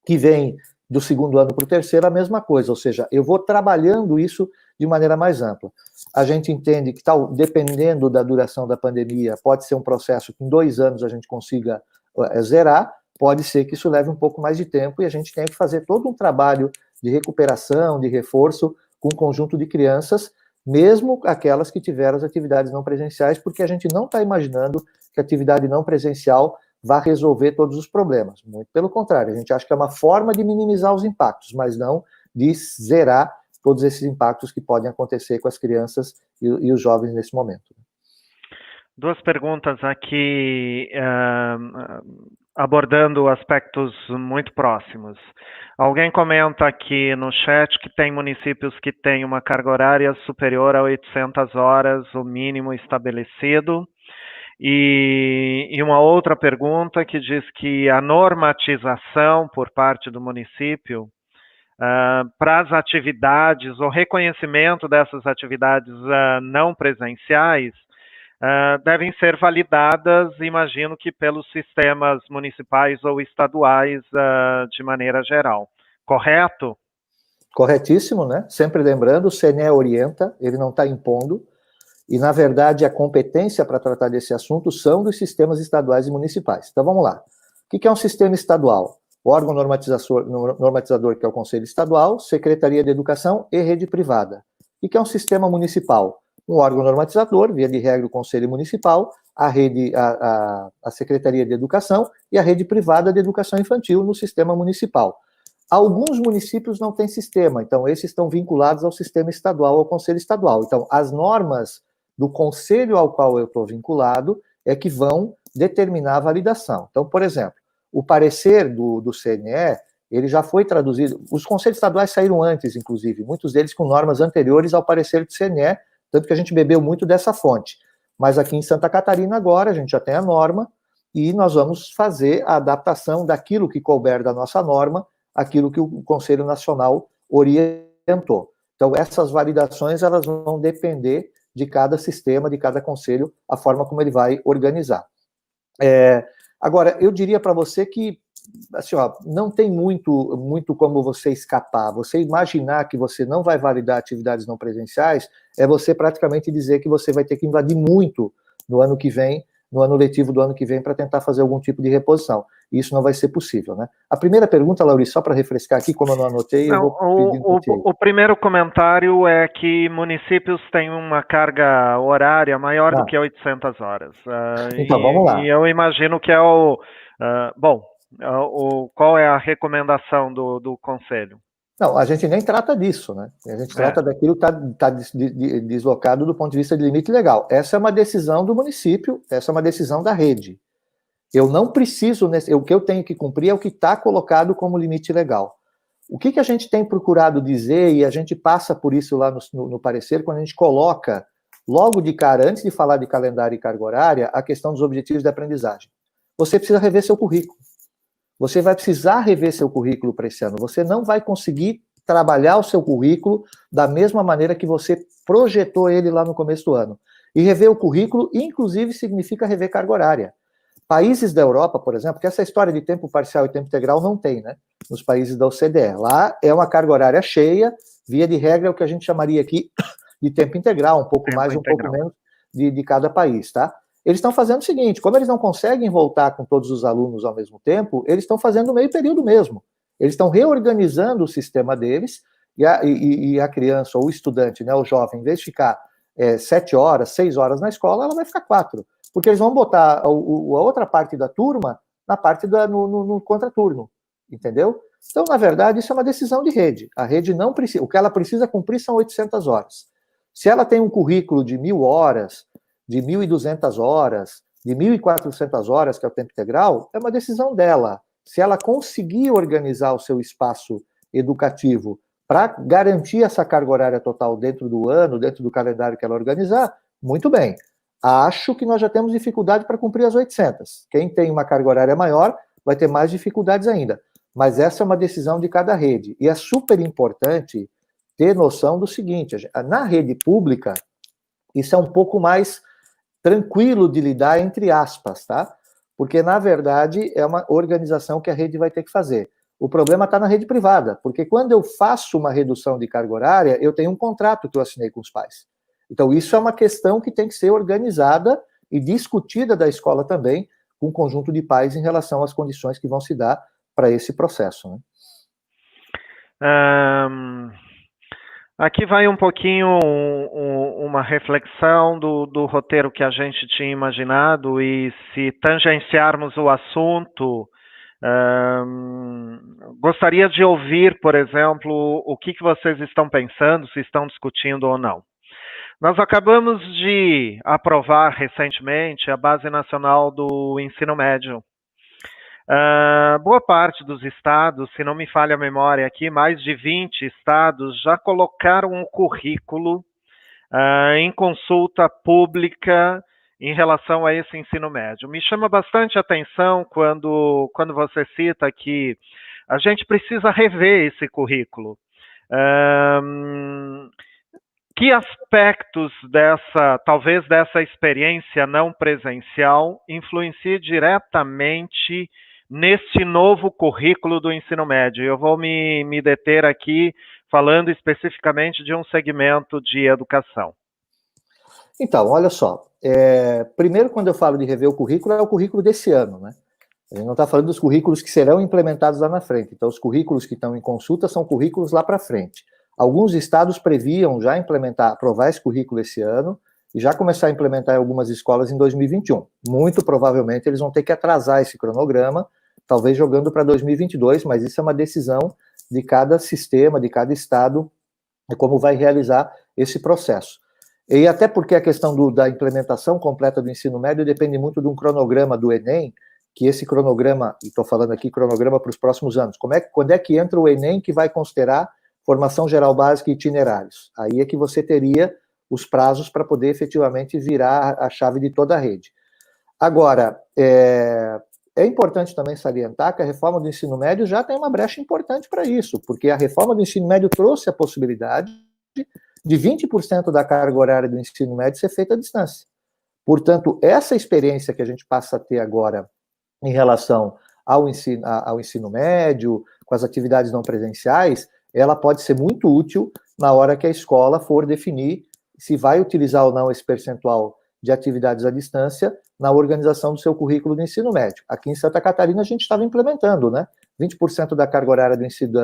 que vem do segundo ano para o terceiro, a mesma coisa, ou seja, eu vou trabalhando isso de maneira mais ampla. A gente entende que, dependendo da duração da pandemia, pode ser um processo que em 2 anos a gente consiga zerar, pode ser que isso leve um pouco mais de tempo e a gente tem que fazer todo um trabalho de recuperação, de reforço com um conjunto de crianças, mesmo aquelas que tiveram as atividades não presenciais, porque a gente não está imaginando que a atividade não presencial vá resolver todos os problemas. Muito pelo contrário, a gente acha que é uma forma de minimizar os impactos, mas não de zerar todos esses impactos que podem acontecer com as crianças e os jovens nesse momento. 2 perguntas aqui, abordando aspectos muito próximos. Alguém comenta aqui no chat que tem municípios que têm uma carga horária superior a 800 horas, o mínimo estabelecido. E uma outra pergunta que diz que a normatização por parte do município para as atividades, o reconhecimento dessas atividades não presenciais, devem ser validadas, imagino que pelos sistemas municipais ou estaduais de maneira geral. Correto? Corretíssimo, né? Sempre lembrando, o CNE orienta, ele não está impondo, e, na verdade, a competência para tratar desse assunto são dos sistemas estaduais e municipais. Então, vamos lá. O que é um sistema estadual? O órgão normatizador, que é o Conselho Estadual, Secretaria de Educação e Rede Privada. O que é um sistema municipal? Um órgão normatizador, via de regra, o Conselho Municipal, a Secretaria de Educação e a Rede Privada de Educação Infantil no sistema municipal. Alguns municípios não têm sistema, então esses estão vinculados ao sistema estadual, ao Conselho Estadual. Então, as normas do conselho ao qual eu estou vinculado é que vão determinar a validação. Então, por exemplo, o parecer do CNE, ele já foi traduzido, os conselhos estaduais saíram antes, inclusive, muitos deles com normas anteriores ao parecer do CNE, tanto que a gente bebeu muito dessa fonte. Mas aqui em Santa Catarina agora, a gente já tem a norma, e nós vamos fazer a adaptação daquilo que couber da nossa norma, aquilo que o Conselho Nacional orientou. Então, essas validações, elas vão depender de cada sistema, de cada conselho, a forma como ele vai organizar. Agora, eu diria para você que, assim, ó, não tem muito como você escapar. Você imaginar que você não vai validar atividades não presenciais é você praticamente dizer que você vai ter que invadir muito no ano que vem, no ano letivo do ano que vem, para tentar fazer algum tipo de reposição. E isso não vai ser possível, né? A primeira pergunta, Lauri, só para refrescar aqui, como eu não anotei, eu vou pedindo o primeiro comentário é que municípios têm uma carga horária maior do que 800 horas. Então, vamos lá. E eu imagino que é qual é a recomendação do Conselho? Não, a gente nem trata disso, né? A gente trata daquilo que está deslocado do ponto de vista de limite legal. Essa é uma decisão do município, essa é uma decisão da rede. Eu não preciso, o que eu tenho que cumprir é o que está colocado como limite legal. O que a gente tem procurado dizer, e a gente passa por isso lá no parecer, quando a gente coloca, logo de cara, antes de falar de calendário e carga horária, a questão dos objetivos de aprendizagem. Você precisa rever seu currículo. Você vai precisar rever seu currículo para esse ano. Você não vai conseguir trabalhar o seu currículo da mesma maneira que você projetou ele lá no começo do ano. E rever o currículo, inclusive, significa rever carga horária. Países da Europa, por exemplo, que essa história de tempo parcial e tempo integral não tem, né? Nos países da OCDE. Lá é uma carga horária cheia, via de regra é o que a gente chamaria aqui de tempo integral, um pouco mais, um pouco menos de cada país, tá? Eles estão fazendo o seguinte, como eles não conseguem voltar com todos os alunos ao mesmo tempo, eles estão fazendo meio período mesmo. Eles estão reorganizando o sistema deles e a criança ou o estudante, né, o jovem, em vez de ficar 7 horas, 6 horas na escola, ela vai ficar 4. Porque eles vão botar a outra parte da turma na parte no contraturno, entendeu? Então, na verdade, isso é uma decisão de rede. A rede não precisa, o que ela precisa cumprir são 800 horas. Se ela tem um currículo de 1.000 horas, de 1.200 horas, de 1.400 horas, que é o tempo integral, é uma decisão dela. Se ela conseguir organizar o seu espaço educativo para garantir essa carga horária total dentro do ano, dentro do calendário que ela organizar, muito bem. Acho que nós já temos dificuldade para cumprir as 800. Quem tem uma carga horária maior vai ter mais dificuldades ainda. Mas essa é uma decisão de cada rede. E é super importante ter noção do seguinte, na rede pública, isso é um pouco mais tranquilo de lidar, entre aspas, tá? Porque, na verdade, é uma organização que a rede vai ter que fazer. O problema está na rede privada, porque quando eu faço uma redução de carga horária, eu tenho um contrato que eu assinei com os pais. Então, isso é uma questão que tem que ser organizada e discutida da escola também, com um conjunto de pais em relação às condições que vão se dar para esse processo, né? Aqui vai um pouquinho uma reflexão do roteiro que a gente tinha imaginado e se tangenciarmos o assunto, gostaria de ouvir, por exemplo, o que vocês estão pensando, se estão discutindo ou não. Nós acabamos de aprovar recentemente a Base Nacional do Ensino Médio. Boa parte dos estados, se não me falha a memória aqui, mais de 20 estados já colocaram um currículo em consulta pública em relação a esse ensino médio. Me chama bastante atenção quando você cita que a gente precisa rever esse currículo. Que aspectos talvez dessa experiência não presencial influencie diretamente neste novo currículo do ensino médio? Eu vou me deter aqui falando especificamente de um segmento de educação. Então, olha só, primeiro quando eu falo de rever o currículo, é o currículo desse ano, né? A gente não está falando dos currículos que serão implementados lá na frente. Então, os currículos que estão em consulta são currículos lá para frente. Alguns estados previam já aprovar esse currículo esse ano e já começar a implementar em algumas escolas em 2021. Muito provavelmente eles vão ter que atrasar esse cronograma, talvez jogando para 2022, mas isso é uma decisão de cada sistema, de cada estado, de como vai realizar esse processo. E até porque a questão da implementação completa do ensino médio depende muito de um cronograma do Enem, que esse cronograma, e estou falando aqui cronograma para os próximos anos, quando é que entra o Enem que vai considerar formação geral básica e itinerários? Aí é que você teria os prazos para poder efetivamente virar a chave de toda a rede. Agora, é importante também salientar que a reforma do ensino médio já tem uma brecha importante para isso, porque a reforma do ensino médio trouxe a possibilidade de 20% da carga horária do ensino médio ser feita à distância. Portanto, essa experiência que a gente passa a ter agora em relação ao ensino médio, com as atividades não presenciais, ela pode ser muito útil na hora que a escola for definir se vai utilizar ou não esse percentual de atividades à distância na organização do seu currículo do ensino médio. Aqui em Santa Catarina a gente estava implementando, né? 20% da carga horária do ensino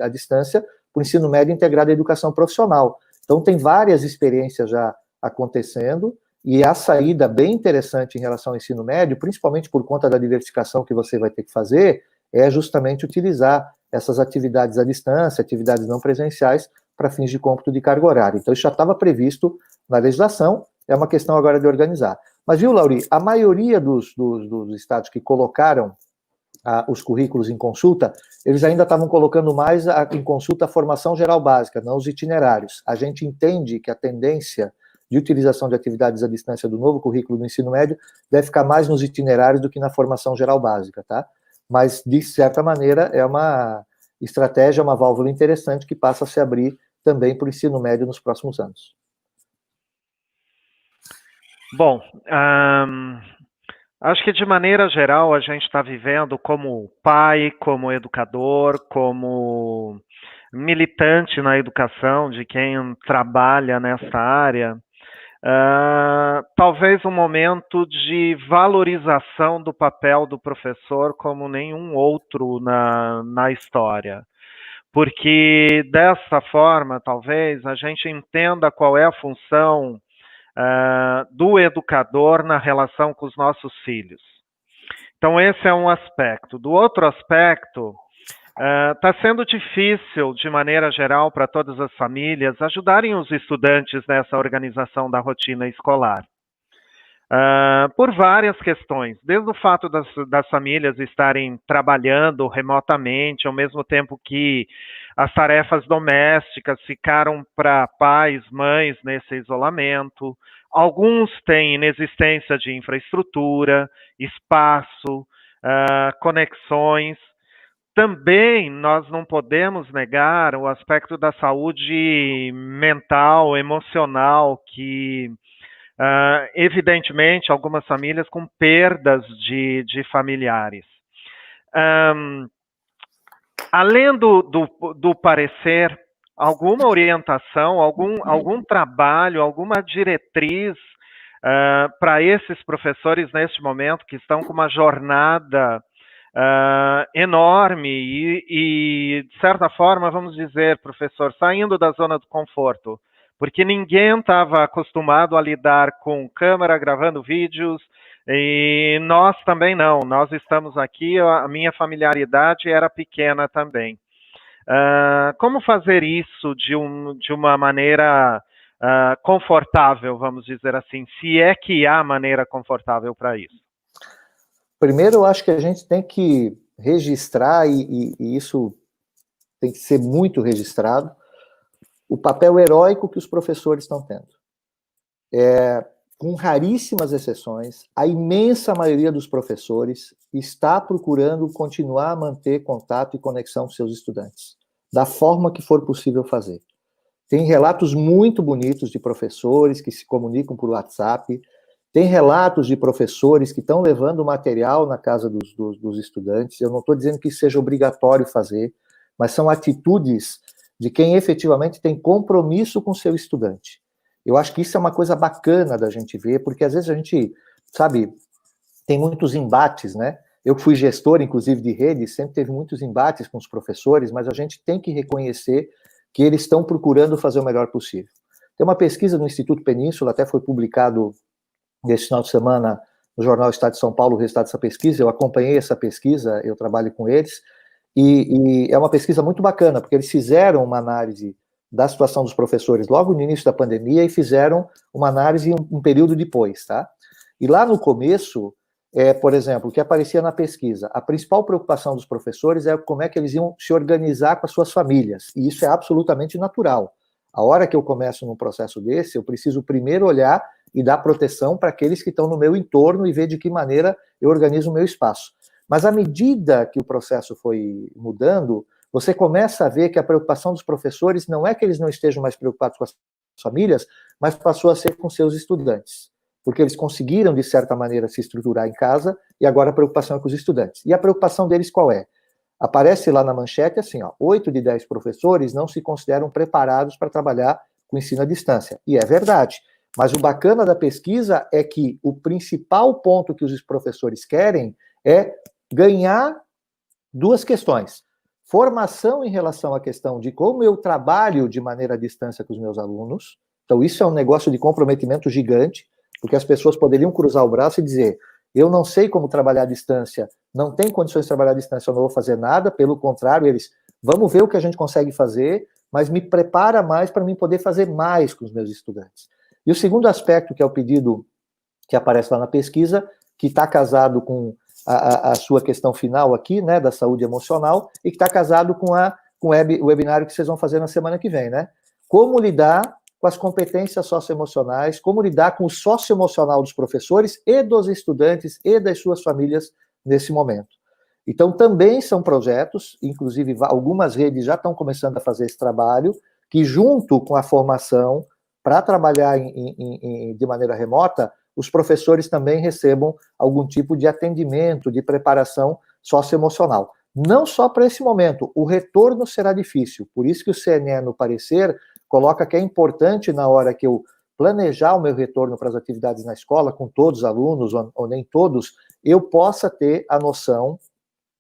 à distância para o ensino médio integrado à educação profissional. Então tem várias experiências já acontecendo, e a saída bem interessante em relação ao ensino médio, principalmente por conta da diversificação que você vai ter que fazer, é justamente utilizar essas atividades à distância, atividades não presenciais, para fins de cômputo de carga horária. Então, isso já estava previsto na legislação, é uma questão agora de organizar. Mas, viu, Lauri, a maioria dos estados que colocaram os currículos em consulta, eles ainda estavam colocando mais em consulta a formação geral básica, não os itinerários. A gente entende que a tendência de utilização de atividades à distância do novo currículo do ensino médio deve ficar mais nos itinerários do que na formação geral básica, tá? Mas, de certa maneira, estratégia é uma válvula interessante que passa a se abrir também para o ensino médio nos próximos anos. Bom, acho que de maneira geral a gente está vivendo como pai, como educador, como militante na educação, de quem trabalha nessa área, talvez um momento de valorização do papel do professor como nenhum outro na história. Porque dessa forma, talvez, a gente entenda qual é a função do educador na relação com os nossos filhos. Então, esse é um aspecto. Do outro aspecto, está sendo difícil, de maneira geral, para todas as famílias ajudarem os estudantes nessa organização da rotina escolar. Por várias questões, desde o fato das famílias estarem trabalhando remotamente, ao mesmo tempo que as tarefas domésticas ficaram para pais, mães nesse isolamento. Alguns têm inexistência de infraestrutura, espaço, conexões. Também nós não podemos negar o aspecto da saúde mental, emocional, que evidentemente, algumas famílias com perdas de familiares. Além do parecer, alguma orientação, algum trabalho, alguma diretriz para esses professores neste momento que estão com uma jornada enorme e, de certa forma, vamos dizer, professor, saindo da zona do conforto, porque ninguém estava acostumado a lidar com câmera, gravando vídeos, e nós também não. Nós estamos aqui, a minha familiaridade era pequena também. Como fazer isso de uma maneira confortável, vamos dizer assim, se é que há maneira confortável para isso? Primeiro, eu acho que a gente tem que registrar, e isso tem que ser muito registrado, o papel heróico que os professores estão tendo. Com raríssimas exceções, a imensa maioria dos professores está procurando continuar a manter contato e conexão com seus estudantes, da forma que for possível fazer. Tem relatos muito bonitos de professores que se comunicam por WhatsApp, tem relatos de professores que estão levando material na casa dos estudantes. Eu não estou dizendo que isso seja obrigatório fazer, mas são atitudes de quem efetivamente tem compromisso com o seu estudante. Eu acho que isso é uma coisa bacana da gente ver, porque às vezes a gente, sabe, tem muitos embates, né? Eu fui gestor, inclusive, de rede, sempre teve muitos embates com os professores, mas a gente tem que reconhecer que eles estão procurando fazer o melhor possível. Tem uma pesquisa no Instituto Península, até foi publicado nesse final de semana no jornal Estado de São Paulo, o resultado dessa pesquisa. Eu acompanhei essa pesquisa, eu trabalho com eles, e é uma pesquisa muito bacana, porque eles fizeram uma análise da situação dos professores logo no início da pandemia e fizeram uma análise um período depois, tá? E lá no começo, por exemplo, o que aparecia na pesquisa, a principal preocupação dos professores é como é que eles iam se organizar com as suas famílias, e isso é absolutamente natural. A hora que eu começo num processo desse, eu preciso primeiro olhar e dar proteção para aqueles que estão no meu entorno e ver de que maneira eu organizo o meu espaço. Mas à medida que o processo foi mudando, você começa a ver que a preocupação dos professores não é que eles não estejam mais preocupados com as famílias, mas passou a ser com seus estudantes. Porque eles conseguiram, de certa maneira, se estruturar em casa, e agora a preocupação é com os estudantes. E a preocupação deles qual é? Aparece lá na manchete assim, 8 de 10 professores não se consideram preparados para trabalhar com ensino à distância. E é verdade. Mas o bacana da pesquisa é que o principal ponto que os professores querem é ganhar duas questões. Formação em relação à questão de como eu trabalho de maneira à distância com os meus alunos. Então, isso é um negócio de comprometimento gigante, porque as pessoas poderiam cruzar o braço e dizer, eu não sei como trabalhar à distância, não tem condições de trabalhar à distância, eu não vou fazer nada. Pelo contrário, eles, vamos ver o que a gente consegue fazer, mas me prepara mais para mim poder fazer mais com os meus estudantes. E o segundo aspecto, que é o pedido que aparece lá na pesquisa, que está casado com a sua questão final aqui, né, da saúde emocional, e que está casado com o webinário que vocês vão fazer na semana que vem, né? Como lidar com as competências socioemocionais, como lidar com o socioemocional dos professores e dos estudantes e das suas famílias nesse momento. Então, também são projetos, inclusive algumas redes já estão começando a fazer esse trabalho, que junto com a formação, para trabalhar de maneira remota, os professores também recebam algum tipo de atendimento, de preparação socioemocional. Não só para esse momento, o retorno será difícil, por isso que o CNE, no parecer, coloca que é importante, na hora que eu planejar o meu retorno para as atividades na escola, com todos os alunos, ou nem todos, eu possa ter a noção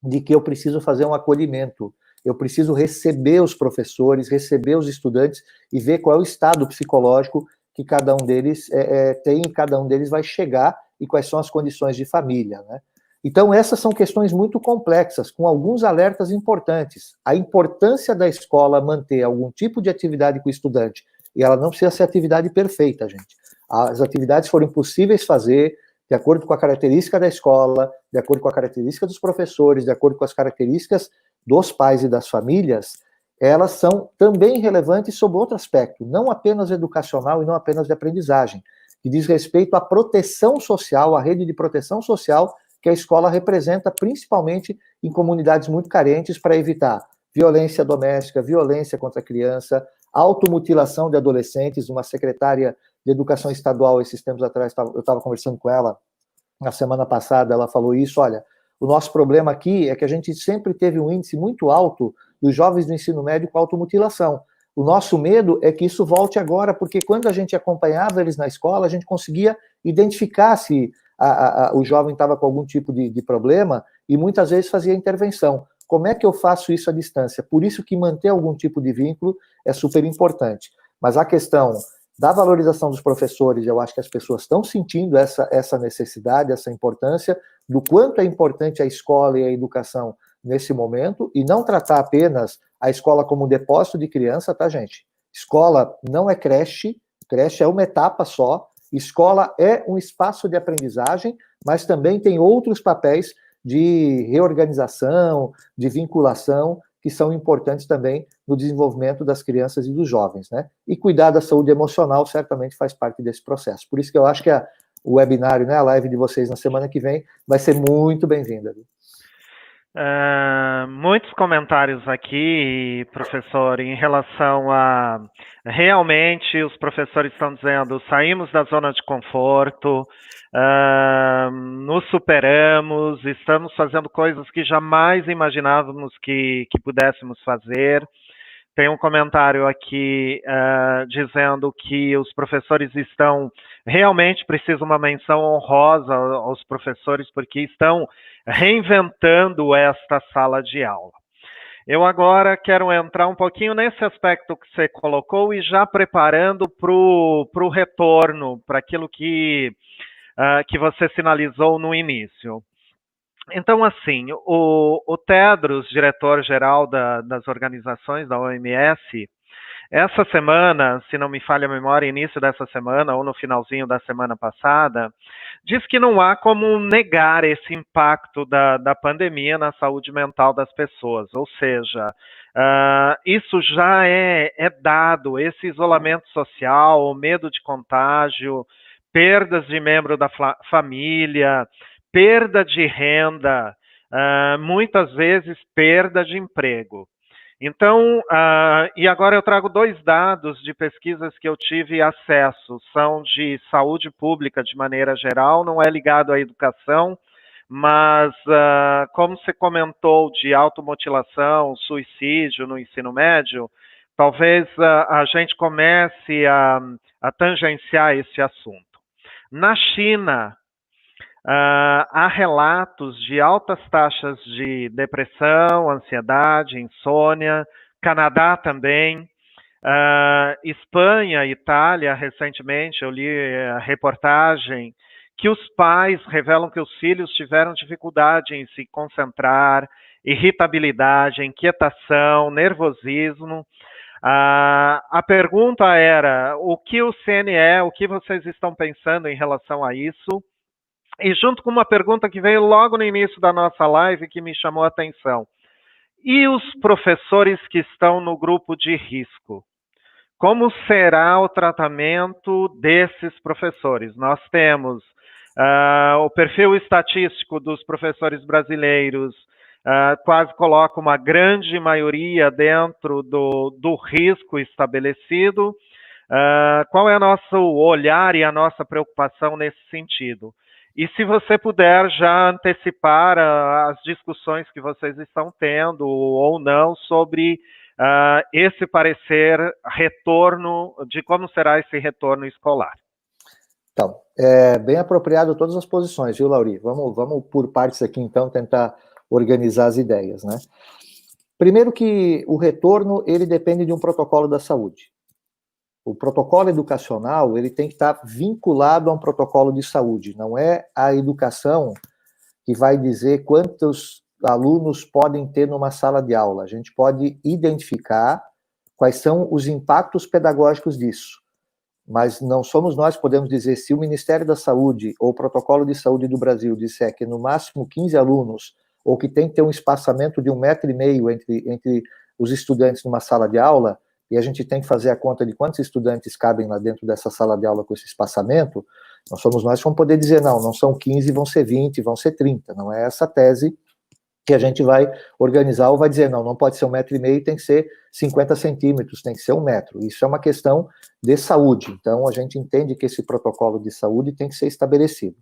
de que eu preciso fazer um acolhimento, eu preciso receber os professores, receber os estudantes e ver qual é o estado psicológico que cada um deles tem, e cada um deles vai chegar, e quais são as condições de família, né? Então, essas são questões muito complexas, com alguns alertas importantes. A importância da escola manter algum tipo de atividade com o estudante, e ela não precisa ser atividade perfeita, gente. As atividades forem possíveis fazer, de acordo com a característica da escola, de acordo com a característica dos professores, de acordo com as características dos pais e das famílias, elas são também relevantes sob outro aspecto, não apenas educacional e não apenas de aprendizagem, que diz respeito à proteção social, à rede de proteção social que a escola representa, principalmente em comunidades muito carentes, para evitar violência doméstica, violência contra a criança, automutilação de adolescentes. Uma secretária de Educação Estadual, esses tempos atrás, eu estava conversando com ela, na semana passada, ela falou isso: olha, o nosso problema aqui é que a gente sempre teve um índice muito alto dos jovens do ensino médio com automutilação. O nosso medo é que isso volte agora, porque quando a gente acompanhava eles na escola, a gente conseguia identificar se o jovem estava com algum tipo de problema, e muitas vezes fazia intervenção. Como é que eu faço isso à distância? Por isso que manter algum tipo de vínculo é super importante. Mas a questão da valorização dos professores, eu acho que as pessoas estão sentindo essa necessidade, essa importância, do quanto é importante a escola e a educação nesse momento, e não tratar apenas a escola como um depósito de criança, tá, gente? Escola não é creche, creche é uma etapa só, escola é um espaço de aprendizagem, mas também tem outros papéis de reorganização, de vinculação, que são importantes também no desenvolvimento das crianças e dos jovens, né? E cuidar da saúde emocional certamente faz parte desse processo. Por isso que eu acho que o webinário, né, a live de vocês na semana que vem, vai ser muito bem-vinda. Muitos comentários aqui, professor, em relação a realmente os professores estão dizendo: saímos da zona de conforto, nos superamos, estamos fazendo coisas que jamais imaginávamos que pudéssemos fazer. Tem um comentário aqui dizendo que os professores estão, realmente precisam uma menção honrosa aos professores, porque estão reinventando esta sala de aula. Eu agora quero entrar um pouquinho nesse aspecto que você colocou e já preparando para o retorno, para aquilo que você sinalizou no início. Então, assim, o Tedros, diretor-geral das organizações da OMS, essa semana, se não me falha a memória, início dessa semana ou no finalzinho da semana passada, diz que não há como negar esse impacto da pandemia na saúde mental das pessoas. Ou seja, isso já é dado, esse isolamento social, o medo de contágio, perdas de membro da família, perda de renda, muitas vezes perda de emprego. Então, e agora eu trago 2 dados de pesquisas que eu tive acesso, são de saúde pública de maneira geral, não é ligado à educação, mas como você comentou de automutilação, suicídio no ensino médio, talvez a gente comece a tangenciar esse assunto. Na China, há relatos de altas taxas de depressão, ansiedade, insônia. Canadá também. Espanha, Itália, recentemente eu li a reportagem que os pais revelam que os filhos tiveram dificuldade em se concentrar, irritabilidade, inquietação, nervosismo. A pergunta era: o que o CNE, o que vocês estão pensando em relação a isso? E junto com uma pergunta que veio logo no início da nossa live, que me chamou a atenção: e os professores que estão no grupo de risco? Como será o tratamento desses professores? Nós temos o perfil estatístico dos professores brasileiros quase coloca uma grande maioria dentro do risco estabelecido. Qual é o nosso olhar e a nossa preocupação nesse sentido? E se você puder já antecipar as discussões que vocês estão tendo ou não sobre esse parecer retorno, de como será esse retorno escolar. Então, é bem apropriado todas as posições, viu, Lauri? Vamos por partes aqui, então, tentar organizar as ideias, né? Primeiro que o retorno, ele depende de um protocolo da saúde. O protocolo educacional, ele tem que estar vinculado a um protocolo de saúde. Não é a educação que vai dizer quantos alunos podem ter numa sala de aula. A gente pode identificar quais são os impactos pedagógicos disso. Mas não somos nós que podemos dizer se o Ministério da Saúde ou o Protocolo de Saúde do Brasil disser que no máximo 15 alunos, ou que tem que ter um espaçamento de 1,5 m entre os estudantes numa sala de aula, e a gente tem que fazer a conta de quantos estudantes cabem lá dentro dessa sala de aula com esse espaçamento, não somos nós que vamos poder dizer, não são 15, vão ser 20, vão ser 30, não é essa tese que a gente vai organizar ou vai dizer, não pode ser 1,5 m, tem que ser 50 centímetros, tem que ser 1 metro. Isso é uma questão de saúde. Então, a gente entende que esse protocolo de saúde tem que ser estabelecido.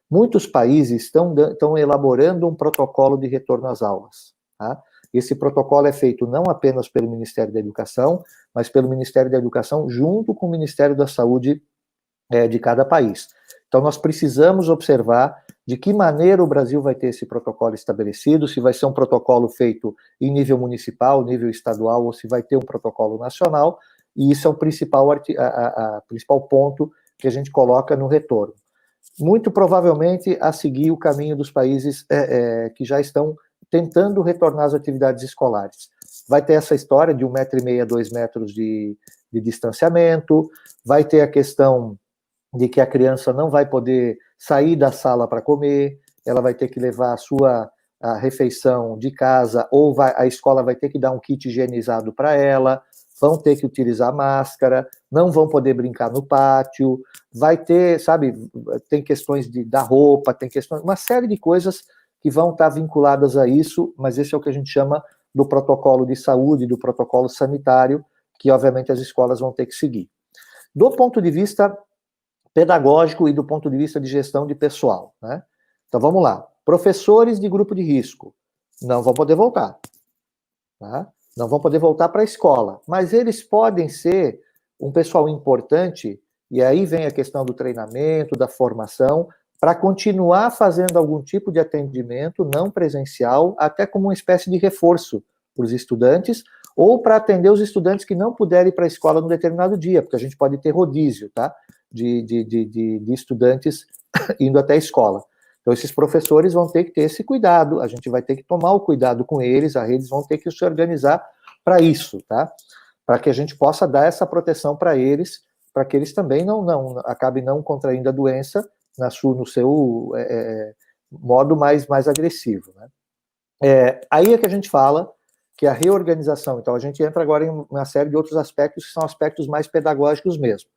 Muitos países estão elaborando um protocolo de retorno às aulas. Tá? Esse protocolo é feito não apenas pelo Ministério da Educação, mas pelo Ministério da Educação junto com o Ministério da Saúde de cada país. Então, nós precisamos observar de que maneira o Brasil vai ter esse protocolo estabelecido, se vai ser um protocolo feito em nível municipal, nível estadual, ou se vai ter um protocolo nacional, e isso é o principal ponto que a gente coloca no retorno. Muito provavelmente a seguir o caminho dos países que já estão tentando retornar às atividades escolares. Vai ter essa história de 1,5 m a 2 metros de distanciamento, vai ter a questão de que a criança não vai poder sair da sala para comer, ela vai ter que levar a refeição de casa, ou a escola vai ter que dar um kit higienizado para ela, vão ter que utilizar máscara, não vão poder brincar no pátio, vai ter, sabe, tem questões da roupa, tem questões, uma série de coisas que vão estar vinculadas a isso, mas esse é o que a gente chama do protocolo de saúde, do protocolo sanitário, que obviamente as escolas vão ter que seguir. Do ponto de vista pedagógico e do ponto de vista de gestão de pessoal, né? Então vamos lá. Professores de grupo de risco não vão poder voltar, tá? Não vão poder voltar para a escola, mas eles podem ser um pessoal importante, e aí vem a questão do treinamento, da formação, para continuar fazendo algum tipo de atendimento não presencial, até como uma espécie de reforço para os estudantes, ou para atender os estudantes que não puderem ir para a escola num determinado dia, porque a gente pode ter rodízio, tá? De estudantes indo até a escola. Então, esses professores vão ter que ter esse cuidado, a gente vai ter que tomar o cuidado com eles, as redes vão ter que se organizar para isso, tá? Para que a gente possa dar essa proteção para eles, para que eles também não acabem não contraindo a doença no seu modo mais agressivo, né? Aí é que a gente fala que a reorganização, então a gente entra agora em uma série de outros aspectos que são aspectos mais pedagógicos mesmo.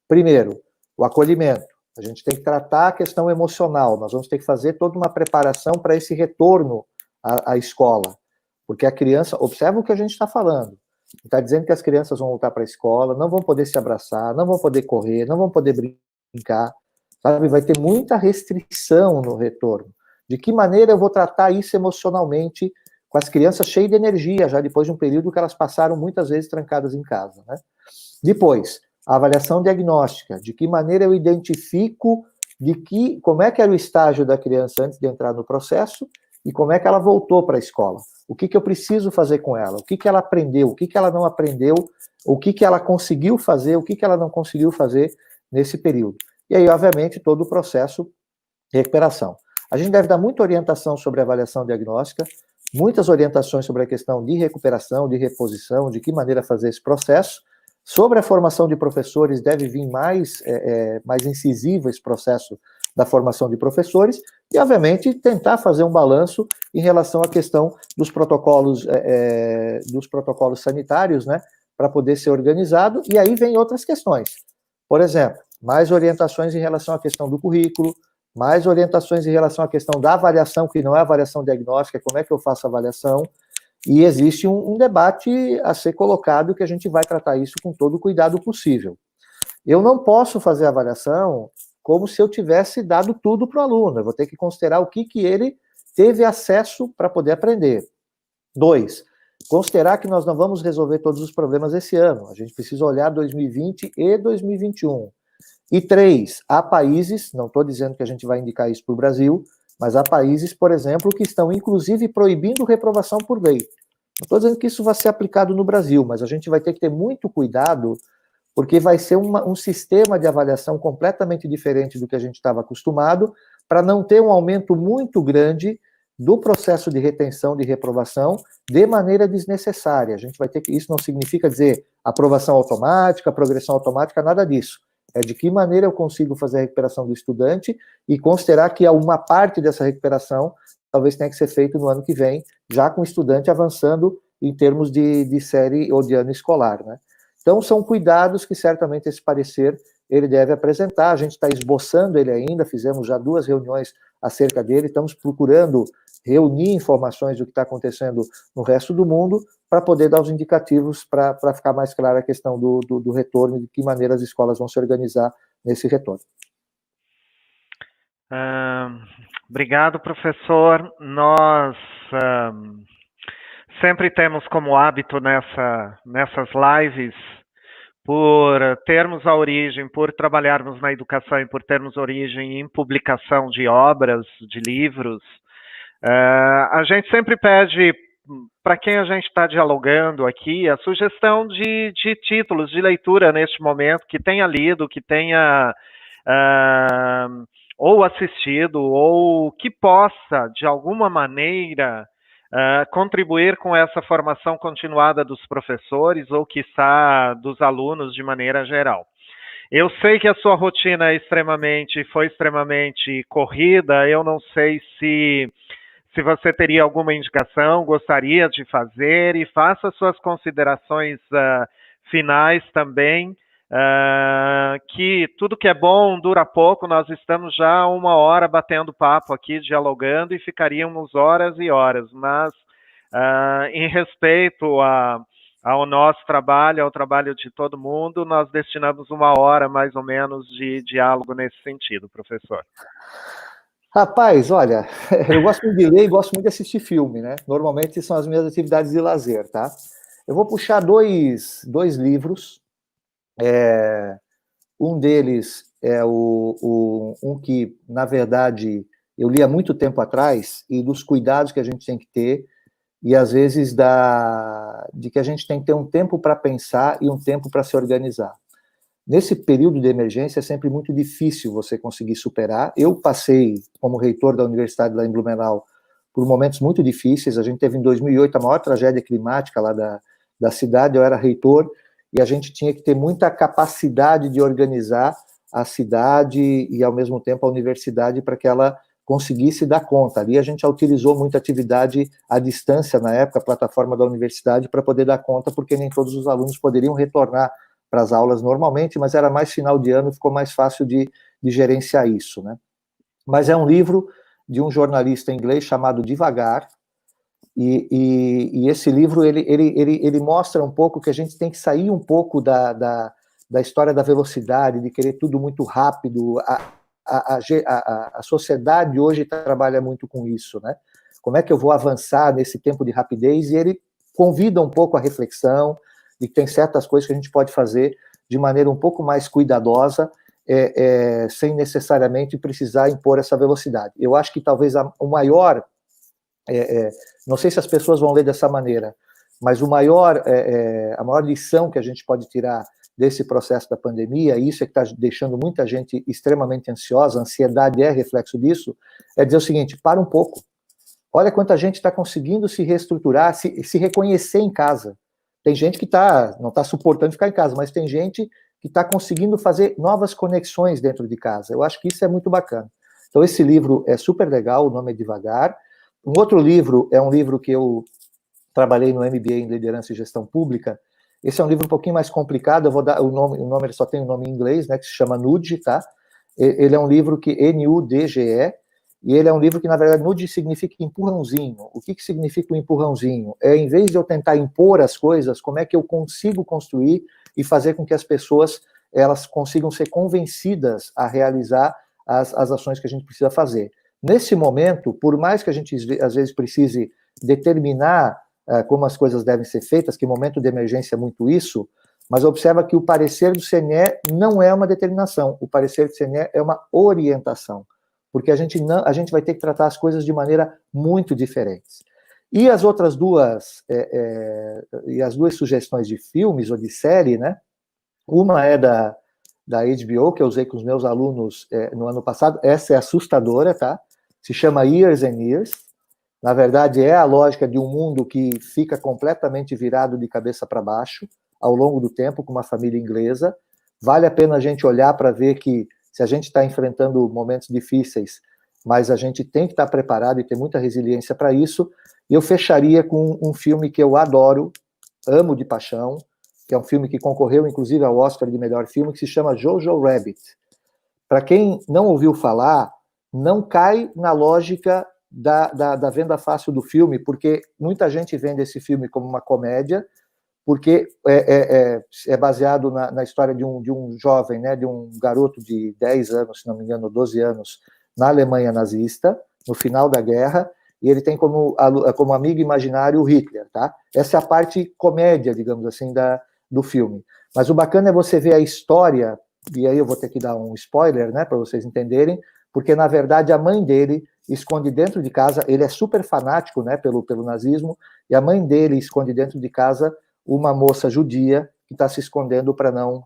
Primeiro, o acolhimento. A gente tem que tratar a questão emocional, nós vamos ter que fazer toda uma preparação para esse retorno à escola, porque a criança, observa o que a gente está falando, está dizendo que as crianças vão voltar para a escola, não vão poder se abraçar, não vão poder correr, não vão poder brincar, sabe? Vai ter muita restrição no retorno. De que maneira eu vou tratar isso emocionalmente com as crianças cheias de energia, já depois de um período que elas passaram muitas vezes trancadas em casa, né? Depois, a avaliação diagnóstica, de que maneira eu identifico como é que era o estágio da criança antes de entrar no processo e como é que ela voltou para a escola. O que eu preciso fazer com ela? O que ela aprendeu? O que ela não aprendeu? O que ela conseguiu fazer? O que ela não conseguiu fazer nesse período? E aí, obviamente, todo o processo de recuperação. A gente deve dar muita orientação sobre a avaliação diagnóstica, muitas orientações sobre a questão de recuperação, de reposição, de que maneira fazer esse processo. Sobre a formação de professores, deve vir mais incisivo esse processo da formação de professores e, obviamente, tentar fazer um balanço em relação à questão dos protocolos sanitários, né, para poder ser organizado, e aí vem outras questões. Por exemplo, mais orientações em relação à questão do currículo, mais orientações em relação à questão da avaliação, que não é avaliação diagnóstica, como é que eu faço a avaliação, e existe um debate a ser colocado que a gente vai tratar isso com todo o cuidado possível. Eu não posso fazer a avaliação como se eu tivesse dado tudo para o aluno, eu vou ter que considerar o que ele teve acesso para poder aprender. 2, considerar que nós não vamos resolver todos os problemas esse ano, a gente precisa olhar 2020 e 2021. E 3, há países, não estou dizendo que a gente vai indicar isso para o Brasil, mas há países, por exemplo, que estão inclusive proibindo reprovação por lei. Não estou dizendo que isso vai ser aplicado no Brasil, mas a gente vai ter que ter muito cuidado, porque vai ser um sistema de avaliação completamente diferente do que a gente estava acostumado, para não ter um aumento muito grande do processo de retenção de reprovação de maneira desnecessária. A gente vai ter que, isso não significa dizer aprovação automática, progressão automática, nada disso. É de que maneira eu consigo fazer a recuperação do estudante e considerar que uma parte dessa recuperação talvez tenha que ser feito no ano que vem, já com o estudante avançando em termos de série ou de ano escolar, né? Então, são cuidados que certamente esse parecer ele deve apresentar. A gente está esboçando ele ainda, fizemos já 2 reuniões acerca dele, estamos procurando reunir informações do que está acontecendo no resto do mundo para poder dar os indicativos para ficar mais clara a questão do retorno e de que maneira as escolas vão se organizar nesse retorno. Obrigado, professor. Nós sempre temos como hábito nessas lives, por termos a origem, por trabalharmos na educação e por termos origem em publicação de obras, de livros, a gente sempre pede para quem a gente está dialogando aqui a sugestão de títulos de leitura neste momento, que tenha lido, que tenha ou assistido, ou que possa, de alguma maneira, contribuir com essa formação continuada dos professores ou, quiçá, dos alunos de maneira geral. Eu sei que a sua rotina foi extremamente corrida, eu não sei se você teria alguma indicação, gostaria de fazer, e faça suas considerações finais também, que tudo que é bom dura pouco. Nós estamos já 1 hora batendo papo aqui, dialogando, e ficaríamos horas e horas, mas em respeito ao nosso trabalho, ao trabalho de todo mundo, nós destinamos 1 hora mais ou menos de diálogo nesse sentido, professor. Rapaz, olha, eu gosto muito de ler e gosto muito de assistir filme, né? Normalmente são as minhas atividades de lazer, tá? Eu vou puxar dois livros. Um deles é um que, na verdade, eu li há muito tempo atrás, e dos cuidados que a gente tem que ter, e às vezes de que a gente tem que ter um tempo para pensar e um tempo para se organizar. Nesse período de emergência é sempre muito difícil você conseguir superar. Eu passei, como reitor da universidade lá em Blumenau, por momentos muito difíceis. A gente teve em 2008 a maior tragédia climática lá da cidade, eu era reitor, e a gente tinha que ter muita capacidade de organizar a cidade e, ao mesmo tempo, a universidade para que ela conseguisse dar conta. Ali a gente já utilizou muita atividade à distância, na época, a plataforma da universidade, para poder dar conta, porque nem todos os alunos poderiam retornar para as aulas normalmente, mas era mais final de ano, ficou mais fácil de gerenciar isso, né? Mas é um livro de um jornalista inglês chamado Devagar, e esse livro, ele mostra um pouco que a gente tem que sair um pouco da história da velocidade, de querer tudo muito rápido. A sociedade hoje trabalha muito com isso, né? Como é que eu vou avançar nesse tempo de rapidez? E ele convida um pouco a reflexão, de que tem certas coisas que a gente pode fazer de maneira um pouco mais cuidadosa, sem necessariamente precisar impor essa velocidade. Eu acho que talvez o maior, não sei se as pessoas vão ler dessa maneira, mas a maior lição que a gente pode tirar desse processo da pandemia, e isso é que está deixando muita gente extremamente ansiosa, a ansiedade é reflexo disso, é dizer o seguinte: para um pouco, olha quanta gente está conseguindo se reestruturar, se reconhecer em casa. Tem gente que não está suportando ficar em casa, mas tem gente que está conseguindo fazer novas conexões dentro de casa. Eu acho que isso é muito bacana. Então, esse livro é super legal, o nome é Devagar. Um outro livro é um livro que eu trabalhei no MBA em Liderança e Gestão Pública. Esse é um livro um pouquinho mais complicado, eu vou dar o nome ele só tem o nome em inglês, né, que se chama Nudge, tá? Ele é um livro que, NUDGE, e ele é um livro que, na verdade, NUD significa empurrãozinho. O que significa o empurrãozinho? É, em vez de eu tentar impor as coisas, como é que eu consigo construir e fazer com que as pessoas elas consigam ser convencidas a realizar as ações que a gente precisa fazer. Nesse momento, por mais que a gente, às vezes, precise determinar como as coisas devem ser feitas, que momento de emergência é muito isso, mas observa que o parecer do CNE não é uma determinação, o parecer do CNE é uma orientação, porque a gente vai ter que tratar as coisas de maneira muito diferentes. E as outras duas, as duas sugestões de filmes ou de série, né? Uma é da HBO, que eu usei com os meus alunos no ano passado, essa é assustadora, tá? Se chama Years and Years. Na verdade, é a lógica de um mundo que fica completamente virado de cabeça para baixo ao longo do tempo, com uma família inglesa. Vale a pena a gente olhar para ver que, se a gente está enfrentando momentos difíceis, mas a gente tem que estar preparado e ter muita resiliência para isso. E eu fecharia com um filme que eu adoro, amo de paixão, que é um filme que concorreu, inclusive, ao Oscar de melhor filme, que se chama Jojo Rabbit. Para quem não ouviu falar, não cai na lógica da venda fácil do filme, porque muita gente vende esse filme como uma comédia, porque é baseado na história de um jovem, né, de um garoto de 10 anos, se não me engano, 12 anos, na Alemanha nazista, no final da guerra, e ele tem como amigo imaginário o Hitler, tá? Essa é a parte comédia, digamos assim, do filme. Mas o bacana é você ver a história, e aí eu vou ter que dar um spoiler, né, para vocês entenderem, porque, na verdade, a mãe dele esconde dentro de casa, ele é super fanático, né, pelo nazismo, e a mãe dele esconde dentro de casa uma moça judia que está se escondendo para não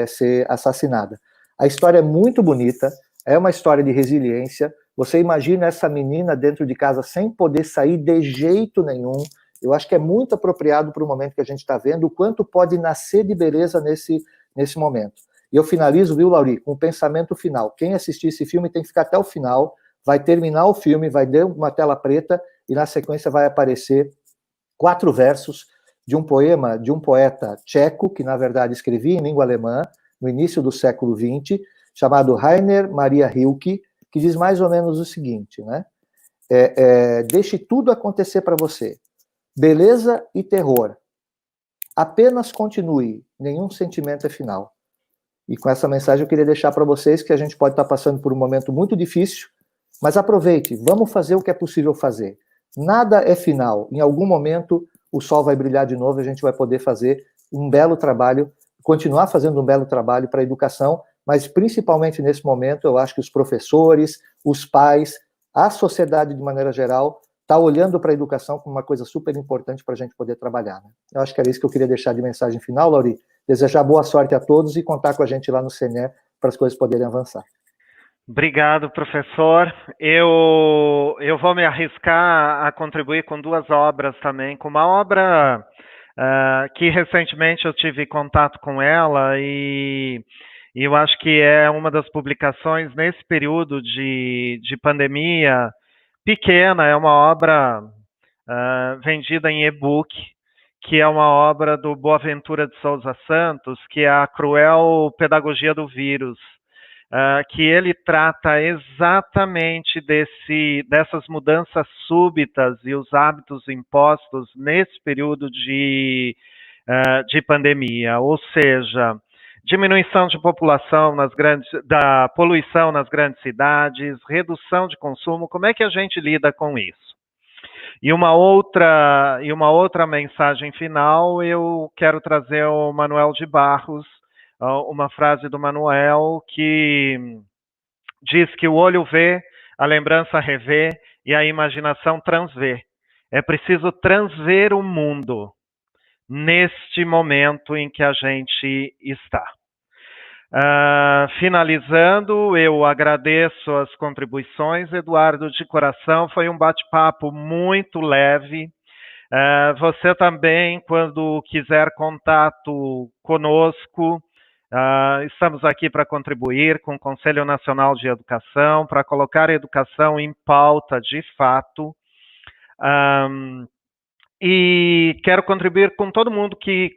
ser assassinada. A história é muito bonita, é uma história de resiliência. Você imagina essa menina dentro de casa sem poder sair de jeito nenhum. Eu acho que é muito apropriado para o momento que a gente está vendo, o quanto pode nascer de beleza nesse momento. E eu finalizo, viu, Lauri, com o pensamento final. Quem assistir esse filme tem que ficar até o final, vai terminar o filme, vai dar uma tela preta e na sequência vai aparecer 4 versos de um poema de um poeta tcheco, que na verdade escrevia em língua alemã, no início do século XX, chamado Rainer Maria Rilke, que diz mais ou menos o seguinte, né? Deixe tudo acontecer para você. Beleza e terror. Apenas continue, nenhum sentimento é final. E com essa mensagem eu queria deixar para vocês que a gente pode estar passando por um momento muito difícil, mas aproveite, vamos fazer o que é possível fazer. Nada é final. Em algum momento o sol vai brilhar de novo e a gente vai poder fazer um belo trabalho, continuar fazendo um belo trabalho para a educação, mas principalmente nesse momento eu acho que os professores, os pais, a sociedade de maneira geral está olhando para a educação como uma coisa super importante para a gente poder trabalhar. Né? Eu acho que era isso que eu queria deixar de mensagem final, Lauri. Desejar boa sorte a todos e contar com a gente lá no CNE para as coisas poderem avançar. Obrigado, professor. Eu vou me arriscar a contribuir com 2 obras também, com uma obra que recentemente eu tive contato com ela e eu acho que é uma das publicações nesse período de pandemia pequena, é uma obra vendida em e-book, que é uma obra do Boaventura de Souza Santos, que é A Cruel Pedagogia do Vírus. Que ele trata exatamente dessas mudanças súbitas e os hábitos impostos nesse período de pandemia, ou seja, diminuição de população da poluição nas grandes cidades, redução de consumo, como é que a gente lida com isso? E uma outra mensagem final, eu quero trazer o Manuel de Barros, uma frase do Manuel que diz que o olho vê, a lembrança revê e a imaginação transvê. É preciso transver o mundo neste momento em que a gente está. Finalizando, eu agradeço as contribuições, Eduardo, de coração. Foi um bate-papo muito leve. Você também, quando quiser contato conosco, estamos aqui para contribuir com o Conselho Nacional de Educação, para colocar a educação em pauta de fato. E quero contribuir com todo mundo que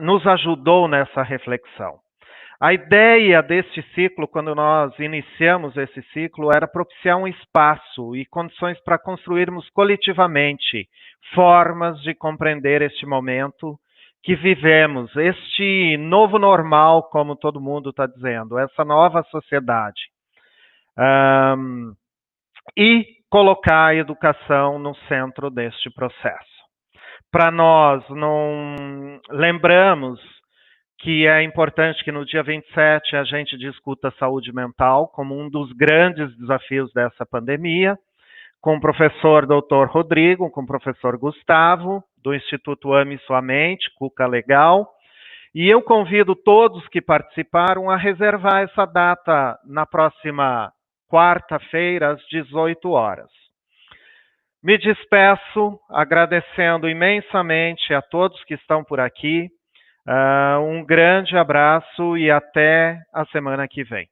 nos ajudou nessa reflexão. A ideia deste ciclo, quando nós iniciamos esse ciclo, era propiciar um espaço e condições para construirmos coletivamente formas de compreender este momento que vivemos, este novo normal, como todo mundo está dizendo, essa nova sociedade. E colocar a educação no centro deste processo. Para nós, não lembramos que é importante que no dia 27 a gente discuta a saúde mental como um dos grandes desafios dessa pandemia, com o professor Dr. Rodrigo, com o professor Gustavo, do Instituto Ame Sua Mente, Cuca Legal, e eu convido todos que participaram a reservar essa data na próxima quarta-feira, às 18 horas. Me despeço agradecendo imensamente a todos que estão por aqui. Um grande abraço e até a semana que vem.